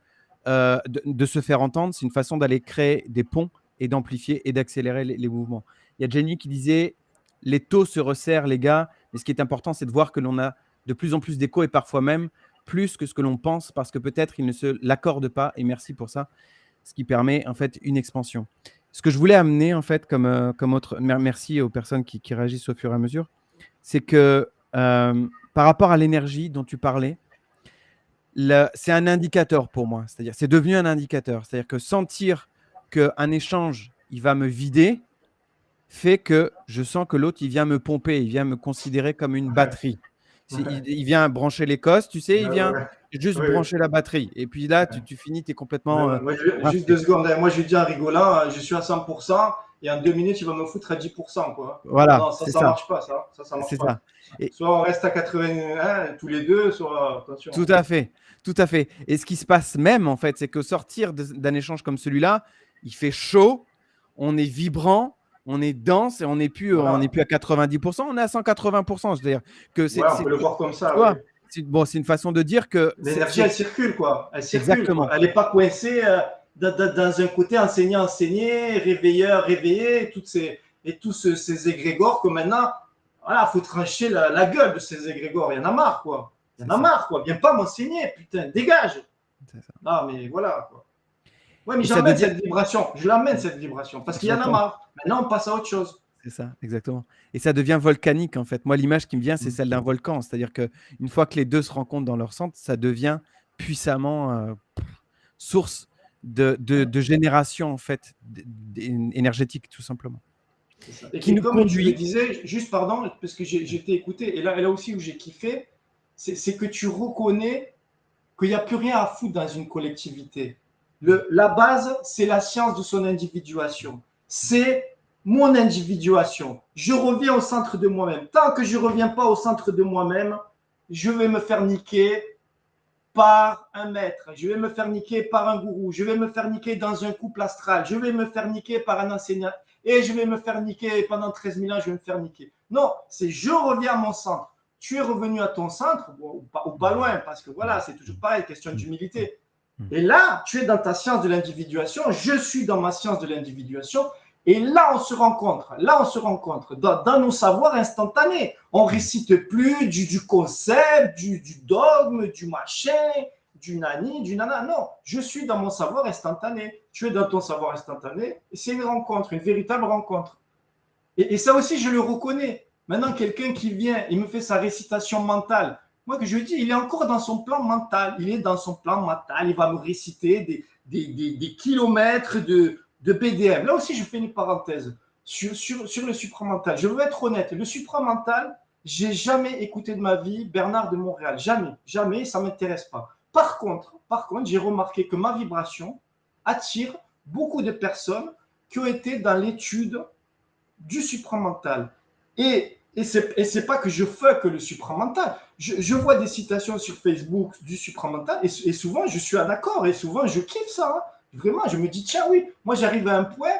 de se faire entendre, c'est une façon d'aller créer des ponts et d'amplifier et d'accélérer les mouvements. Il y a Jenny qui disait, les taux se resserrent les gars, mais ce qui est important, c'est de voir que l'on a de plus en plus d'écho et parfois même plus que ce que l'on pense parce que peut-être il ne se l'accorde pas, et merci pour ça, ce qui permet en fait une expansion. Ce que je voulais amener en fait comme autre, merci aux personnes qui réagissent au fur et à mesure, c'est que par rapport à l'énergie dont tu parlais, c'est un indicateur pour moi. C'est-à-dire, c'est devenu un indicateur. C'est-à-dire que sentir qu'un échange, il va me vider, fait que je sens que l'autre, il vient me pomper, il vient me considérer comme une Ouais. batterie. Ouais. Il vient brancher les cosses, tu sais, il Ouais, vient ouais. juste Oui, oui. brancher la batterie. Et puis là, tu finis, tu es Ouais, complètement ouais. Moi, juste rincé. 2 secondes. Moi, je lui dis en rigolant, je suis à 100% et en 2 minutes, il va me foutre à 10%. Quoi. Voilà, Non, c'est ça ça. marche pas. Ça marche C'est pas. ça. Et, Soit on reste à 81 tous les deux, soit Tout attention. à fait, tout à fait. Et ce qui se passe même, en fait, c'est que sortir d'un échange comme celui-là, il fait chaud, on est vibrant, on est dense et on n'est plus à Voilà. 90%, on est à 180%. C'est-à-dire que Ouais, on peut le voir comme tu ça, oui. vois, bon, c'est une façon de dire que L'énergie, elle circule, quoi. Elle circule, quoi. exactement, Elle n'est pas coincée dans un côté enseignant, enseigné, réveilleur, réveillé, et tous ces égrégores que maintenant, voilà, faut trancher la gueule de ces égrégores. Il y en a marre, quoi. Il y c'est en a ça, marre, quoi. Viens pas m'enseigner, putain, dégage. c'est ça. Non, mais voilà, quoi. Ouais, mais Et ça j'emmène devient, cette vibration. Je l'emmène, cette vibration, parce qu'il y en a j'entends. marre. Maintenant, on passe à autre chose. C'est ça, exactement. Et ça devient volcanique, en fait. Moi, l'image qui me vient, c'est celle d'un volcan. C'est-à-dire qu'une fois que les deux se rencontrent dans leur centre, ça devient puissamment source de génération, en fait, énergétique, tout simplement. C'est ça. Qui Et nous comme tu le conduit. disais, juste pardon, parce que j'ai été écouté, et là aussi où j'ai kiffé, c'est que tu reconnais qu'il n'y a plus rien à foutre dans une collectivité. La base, c'est la science de son individuation. C'est mon individuation. Je reviens au centre de moi-même. Tant que je ne reviens pas au centre de moi-même, je vais me faire niquer par un maître, je vais me faire niquer par un gourou, je vais me faire niquer dans un couple astral, je vais me faire niquer par un enseignant et je vais me faire niquer pendant 13 000 ans, je vais me faire niquer. Non, c'est je reviens à mon centre. tu es revenu à ton centre, ou pas loin, parce que voilà, c'est toujours pareil, question d'humilité. Et là, tu es dans ta science de l'individuation, je suis dans ma science de l'individuation, et là, on se rencontre. Là, on se rencontre dans nos savoirs instantanés. On ne récite plus du concept, du dogme, du machin, du nani, du nana. Non, je suis dans mon savoir instantané. Tu es dans ton savoir instantané. Et c'est une rencontre, une véritable rencontre. Et ça aussi, je le reconnais. Maintenant, quelqu'un qui vient, il me fait sa récitation mentale. Moi, que je dis, il est encore dans son plan mental. Il est dans son plan mental. Il va me réciter des kilomètres de BDM. Là aussi, je fais une parenthèse sur le supramental. Je veux être honnête. Le supramental, j'ai jamais écouté de ma vie Bernard de Montréal. Jamais, jamais, ça ne m'intéresse pas. Par contre, j'ai remarqué que ma vibration attire beaucoup de personnes qui ont été dans l'étude du supramental. Et c'est pas que je fuck le supramental. Je vois des citations sur Facebook du supramental et souvent je suis d'accord et souvent je kiffe ça. Hein. Vraiment, je me dis, tiens, oui, moi j'arrive à un point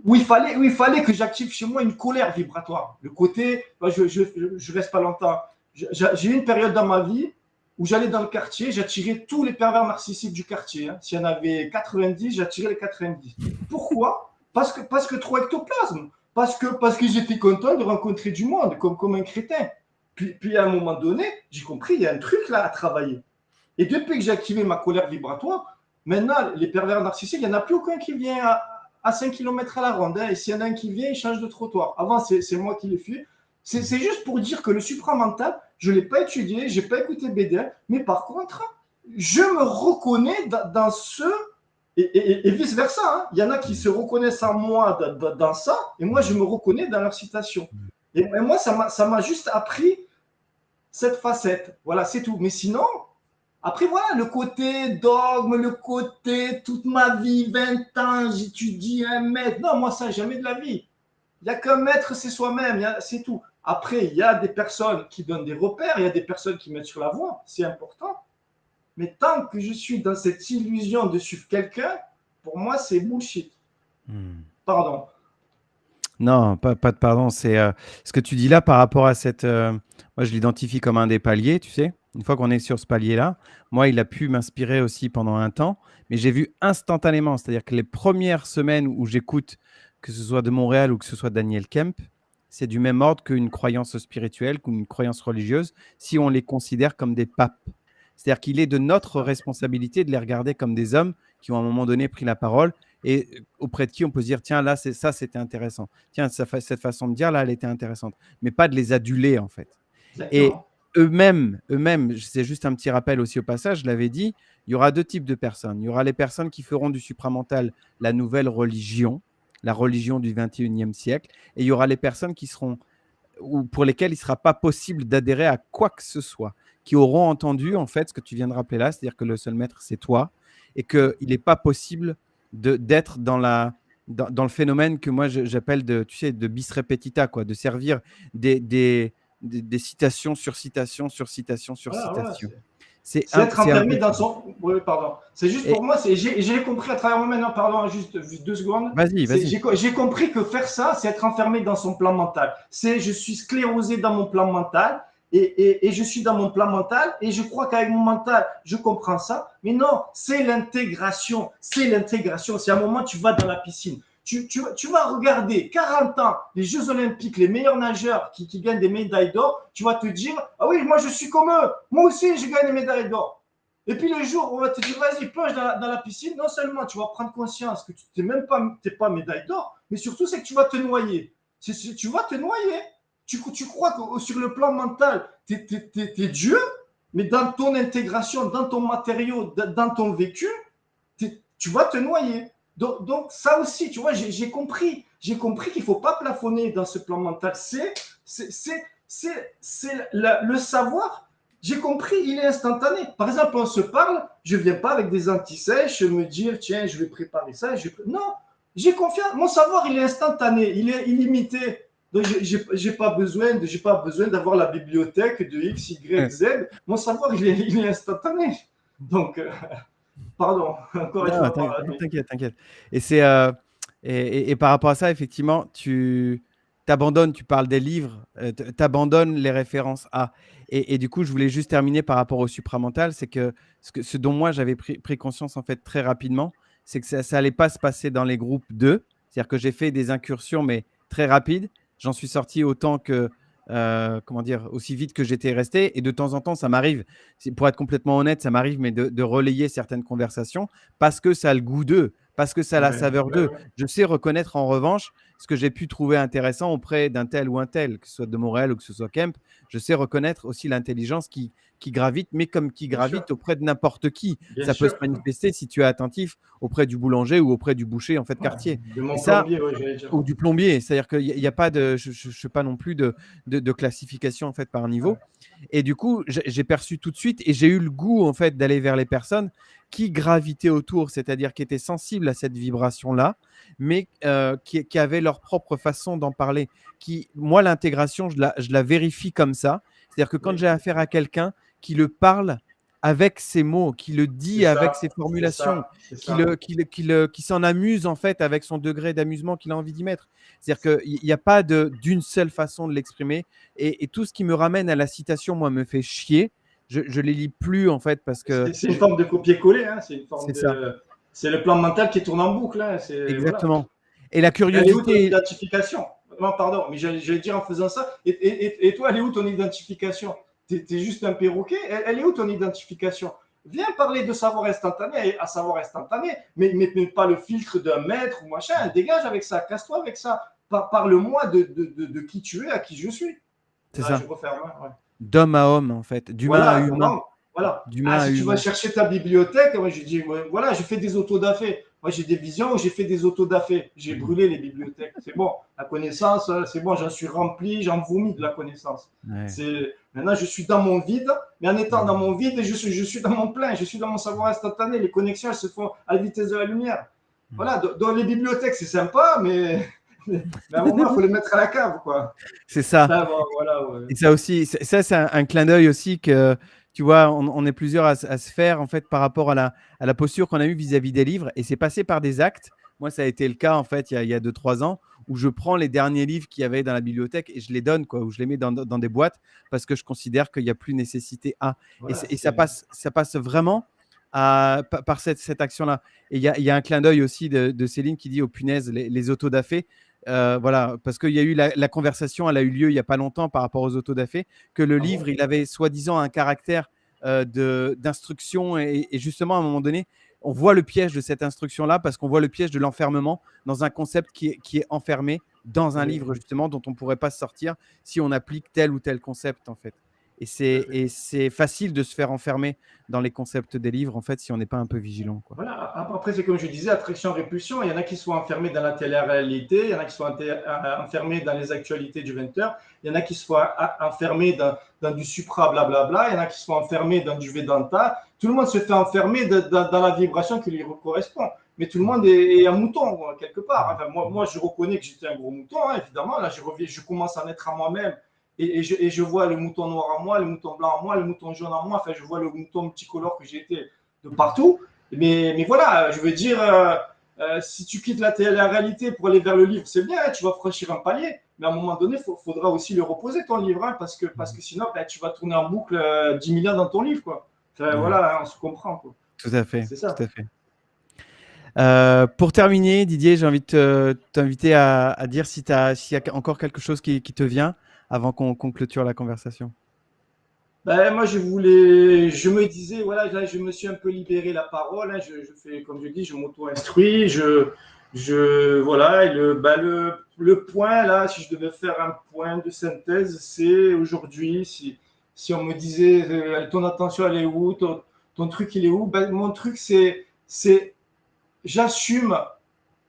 où il fallait que j'active chez moi une colère vibratoire. Le côté, je reste pas longtemps. J'ai eu une période dans ma vie où j'allais dans le quartier, j'attirais tous les pervers narcissiques du quartier. Hein. S'il y en avait 90, j'attirais les 90. Pourquoi ? Parce que trop ectoplasme. Parce que j'étais content de rencontrer du monde, comme un crétin. Puis à un moment donné, j'ai compris, il y a un truc là à travailler. Et depuis que j'ai activé ma colère vibratoire, maintenant, les pervers narcissiques, il n'y en a plus aucun qui vient à 5 km à la ronde. Hein. Et s'il y en a un qui vient, il change de trottoir. Avant, c'est moi qui l'ai fait. C'est juste pour dire que le supramental, je ne l'ai pas étudié, je n'ai pas écouté BD, mais par contre, je me reconnais dans ce... Et vice-versa, hein. Il y en a qui se reconnaissent en moi dans ça, et moi, je me reconnais dans leur citation. Et moi, ça m'a juste appris cette facette. Voilà, c'est tout. Mais sinon, après, voilà, le côté dogme, le côté toute ma vie, 20 ans, j'étudie un maître. Non, moi, ça, jamais de la vie. Il n'y a qu'un maître, c'est soi-même, c'est tout. Après, il y a des personnes qui donnent des repères, il y a des personnes qui mettent sur la voie, c'est important. Mais tant que je suis dans cette illusion de suivre quelqu'un, pour moi, c'est bullshit. Pardon. Non, pas de pardon. C'est ce que tu dis là par rapport à cette. Moi, je l'identifie comme un des paliers, tu sais. Une fois qu'on est sur ce palier-là, moi, il a pu m'inspirer aussi pendant un temps, mais j'ai vu instantanément. C'est-à-dire que les premières semaines où j'écoute, que ce soit de Montréal ou que ce soit Daniel Kemp, c'est du même ordre qu'une croyance spirituelle, qu'une croyance religieuse, si on les considère comme des papes. C'est-à-dire qu'il est de notre responsabilité de les regarder comme des hommes qui ont à un moment donné pris la parole et auprès de qui on peut se dire, tiens, là, ça, c'était intéressant. Tiens, cette façon de dire, là, elle était intéressante. Mais pas de les aduler, en fait. Exactement. Et eux-mêmes, c'est juste un petit rappel aussi au passage, je l'avais dit, il y aura deux types de personnes. Il y aura les personnes qui feront du supramental la nouvelle religion, la religion du 21e siècle, et il y aura les personnes qui seront, ou pour lesquelles il ne sera pas possible d'adhérer à quoi que ce soit, qui auront entendu, en fait, ce que tu viens de rappeler là, c'est-à-dire que le seul maître, c'est toi, et qu'il n'est pas possible d'être dans le phénomène que moi j'appelle de bis repetita, quoi, de servir des citations sur citations sur citations sur citations. Ouais, c'est être enfermé dans son... Oui, pardon. C'est juste pour moi, j'ai compris à travers moi maintenant, pardon, juste 2 secondes. Vas-y. J'ai compris que faire ça, c'est être enfermé dans son plan mental. Je suis sclérosé dans mon plan mental et je suis dans mon plan mental et je crois qu'avec mon mental, je comprends ça. Mais non, c'est l'intégration. C'est à un moment, tu vas dans la piscine. Tu vas regarder 40 ans les Jeux Olympiques, les meilleurs nageurs qui gagnent des médailles d'or, tu vas te dire, ah oui, moi je suis comme eux, moi aussi je gagne des médailles d'or. Et puis le jour où on va te dire, vas-y, plonge dans la piscine, non seulement tu vas prendre conscience que tu n'es pas médaille d'or, mais surtout c'est que tu vas te noyer. Tu vas te noyer. Tu crois que sur le plan mental, tu es Dieu, mais dans ton intégration, dans ton matériau, dans ton vécu, tu vas te noyer. Donc, ça aussi, tu vois, j'ai compris qu'il ne faut pas plafonner dans ce plan mental. Le savoir, j'ai compris, il est instantané. Par exemple, on se parle, je ne viens pas avec des antisèches, me dire, tiens, je vais préparer ça. Non, j'ai confiance. Mon savoir, il est instantané, il est illimité. Donc, je n'ai pas besoin d'avoir la bibliothèque de X, Y, Z. Mon savoir, il est instantané. Donc... Pardon, encore une fois. T'inquiète. Et par rapport à ça, effectivement, t'abandonnes, tu parles des livres, t'abandonnes les références à. Et du coup, je voulais juste terminer par rapport au supramental, c'est que ce dont moi j'avais pris conscience en fait très rapidement, c'est que ça allait pas se passer dans les groupes 2. C'est-à-dire que j'ai fait des incursions, mais très rapides. J'en suis sorti autant que, comment dire, aussi vite que j'étais resté. Et de temps en temps, ça m'arrive, pour être complètement honnête, ça m'arrive, mais de relayer certaines conversations parce que ça a le goût d'eux, parce que ça a la Ouais, saveur ouais, d'eux. ouais. Je sais reconnaître en revanche ce que j'ai pu trouver intéressant auprès d'un tel ou un tel, que ce soit de Montréal ou que ce soit Kemp. Je sais reconnaître aussi l'intelligence qui gravite, mais comme qui Bien sûr, gravite auprès de n'importe qui. bien Ça peut se sûr. manifester si tu es attentif auprès du boulanger ou auprès du boucher en fait Ouais, quartier. de Et mon ça, plombier, ouais, j'allais dire. ou du plombier, c'est-à-dire qu'il y a pas de, je fais pas non plus de classification en fait par niveau. Et du coup, j'ai perçu tout de suite et j'ai eu le goût en fait d'aller vers les personnes qui gravitaient autour, c'est-à-dire qui étaient sensibles à cette vibration-là, mais qui avaient leur propre façon d'en parler. Moi, l'intégration, je la vérifie comme ça. C'est-à-dire que quand Oui, j'ai affaire à quelqu'un qui le parle avec ses mots, qui le c'est dit avec ça, ses c'est formulations, ça, c'est ça. qui s'en amuse en fait avec son degré d'amusement qu'il a envie d'y mettre. C'est-à-dire qu'il n'y a pas d'une seule façon de l'exprimer. Et tout ce qui me ramène à la citation, moi, me fait chier. Je les lis plus en fait parce que C'est une forme de copier-coller, hein, c'est une forme c'est ça. de. C'est le plan mental qui tourne en boucle, hein, c'est, voilà. Exactement. Et la Elle est où ton curiosité, identification? Non, pardon, mais j'allais dire en faisant ça. Et toi, elle est où ton identification? T'es juste un perroquet? Elle est où ton identification? Viens parler de savoir instantané, à savoir instantané, mais pas le filtre d'un maître ou machin. Dégage avec ça, casse-toi avec ça. Parle-moi de qui tu es, à qui je suis. c'est Ah, je ça. referme. Hein, ouais. D'homme à homme en fait, d'humain à Voilà, humain, comment? Voilà. Ah, d'humain à si tu vas humain. chercher ta bibliothèque, moi je dis, voilà, j'ai fait des autodafés. Moi j'ai des visions où j'ai fait des autodafés. J'ai brûlé les bibliothèques. C'est bon, la connaissance, c'est bon, j'en suis rempli, j'en vomis de la connaissance. Ouais. Maintenant, je suis dans mon vide, mais en étant dans mon vide, je suis dans mon plein, je suis dans mon savoir instantané. Les connexions, elles se font à la vitesse de la lumière. Voilà, dans les bibliothèques, c'est sympa, mais à un moment, il faut les mettre à la cave, quoi. C'est ça. Ça, bon, voilà, ouais. Et ça aussi, ça c'est un clin d'œil aussi que tu vois, on est plusieurs à se faire en fait par rapport à la posture qu'on a eue vis-à-vis des livres. Et c'est passé par des actes. Moi, ça a été le cas en fait il y a 2-3 ans où je prends les derniers livres qu'il y avait dans la bibliothèque et je les donne quoi, ou je les mets dans des boîtes parce que je considère qu'il n'y a plus nécessité à. Voilà, Et ça passe vraiment par cette action-là. Et il y a un clin d'œil aussi de Céline qui dit oh punaise, les autodafés. Voilà, parce qu'il y a eu la conversation, elle a eu lieu il n'y a pas longtemps par rapport aux autodafés, que le ah livre, bon. il avait soi-disant un caractère d'instruction et justement à un moment donné, on voit le piège de cette instruction-là parce qu'on voit le piège de l'enfermement dans un concept qui est enfermé dans un Oui, livre justement dont on ne pourrait pas se sortir si on applique tel ou tel concept en fait. tout à fait. Et c'est facile de se faire enfermer dans les concepts des livres en fait si on n'est pas un peu vigilant quoi. Voilà. Après, c'est comme je disais, attraction-répulsion. Il y en a qui sont enfermés dans la télé-réalité, il y en a qui sont enfermés dans les actualités du 20h, il y en a qui sont enfermés dans du supra blablabla, il y en a qui sont enfermés dans du Vedanta. Tout le monde se fait enfermer dans la vibration qui lui correspond. Mais tout le monde est un mouton, quelque part. Enfin, moi, je reconnais que j'étais un gros mouton, hein, évidemment. Là, je commence à naître à moi-même. Et je vois le mouton noir en moi, le mouton blanc en moi, le mouton jaune en moi. Enfin, je vois le mouton multicolore que j'ai été de partout. Mais voilà, je veux dire, si tu quittes la réalité pour aller vers le livre, c'est bien, hein, tu vas franchir un palier. Mais à un moment donné, il faudra aussi le reposer, ton livre, hein, parce que sinon, ben, tu vas tourner en boucle 10 millions dans ton livre. Quoi. Enfin, Ouais, voilà, hein, on se comprend. Quoi. tout à fait, C'est ça. tout à fait. Pour terminer, Didier, j'ai envie de t'inviter à dire s'il y a encore quelque chose qui te vient avant qu'on clôture la conversation. Ben, moi, je me disais, voilà, là, je me suis un peu libéré la parole. Hein, je fais, comme je dis, je m'auto-instruis. Voilà, et le point, là, si je devais faire un point de synthèse, c'est aujourd'hui, si on me disait, ton attention, elle est où, ton truc, il est où, ben, mon truc, c'est j'assume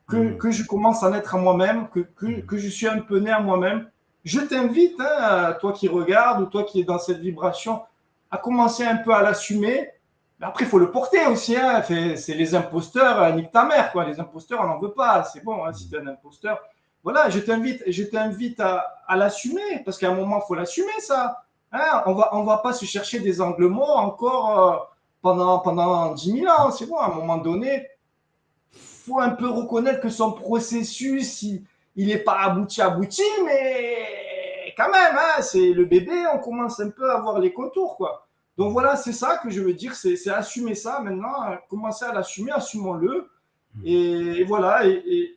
que je commence à naître à moi-même, que je suis un peu né à moi-même. Je t'invite, hein, toi qui regardes ou toi qui es dans cette vibration, à commencer un peu à l'assumer. Mais après, il faut le porter aussi. Hein. C'est les imposteurs, nique ta mère. Quoi. Les imposteurs, on n'en veut pas. C'est bon, hein, si tu es un imposteur. Voilà, je t'invite à l'assumer, parce qu'à un moment, il faut l'assumer, ça. Hein, on va pas se chercher des angles morts encore pendant 10 000 ans. C'est bon, à un moment donné, faut un peu reconnaître que son processus, il n'est pas abouti, mais quand même, hein, c'est le bébé, on commence un peu à voir les contours, quoi. Donc voilà, c'est ça que je veux dire, c'est assumer ça maintenant, commencer à l'assumer, assumons-le. Et voilà, et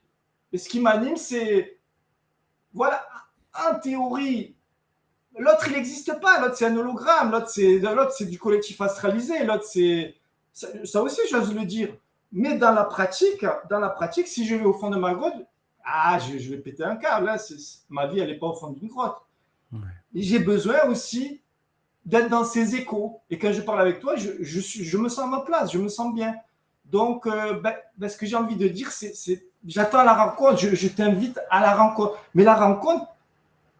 ce qui m'anime, c'est, voilà, en théorie, l'autre, il n'existe pas, l'autre, c'est un hologramme, l'autre, c'est du collectif astralisé, l'autre, c'est, ça aussi, j'ose le dire. Mais dans la pratique, si je vais au fond de ma grotte, je vais péter un câble. Là. Ma vie, elle n'est pas au fond d'une grotte. Ouais. J'ai besoin aussi d'être dans ces échos. Et quand je parle avec toi, je me sens à ma place, je me sens bien. Donc, ce que j'ai envie de dire, c'est j'attends la rencontre, je t'invite à la rencontre. Mais la rencontre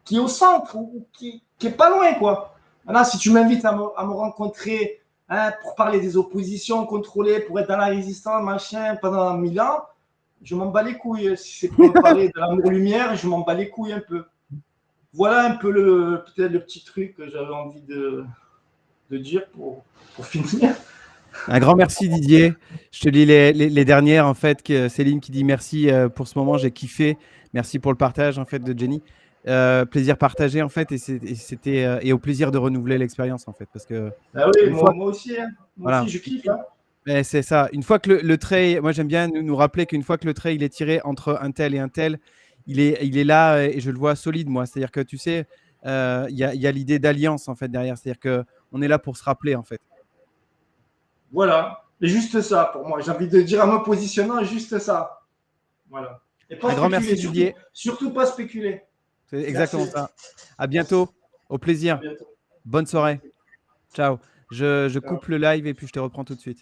qui est au centre, qui est pas loin, quoi. Là, si tu m'invites à me rencontrer, hein, pour parler des oppositions contrôlées, pour être dans la résistance, machin, pendant 1000 ans, je m'en bats les couilles. Si c'est pour me parler de l'amour-lumière, je m'en bats les couilles un peu. Voilà un peu peut-être le petit truc que j'avais envie de dire pour finir. Un grand merci Didier. Je te lis les dernières en fait. Céline qui dit merci pour ce moment, j'ai kiffé. Merci pour le partage en fait de Jenny. Plaisir partagé en fait et au plaisir de renouveler l'expérience en fait parce que. Ah oui, moi aussi, hein. Moi aussi je kiffe. Hein. Mais c'est ça. Une fois que le trait, moi j'aime bien nous rappeler qu'une fois que le trait il est tiré entre un tel et un tel, il est là et je le vois solide moi. C'est-à-dire que tu sais, il y a l'idée d'alliance en fait derrière. C'est-à-dire que on est là pour se rappeler en fait. Voilà, et juste ça pour moi. J'ai envie de dire à me positionnant juste ça. Voilà. Et pas un grand merci Didier. Surtout pas spéculer. C'est exactement ça. À bientôt. Au plaisir. Bonne soirée. Ciao. Je coupe le live et puis je te reprends tout de suite.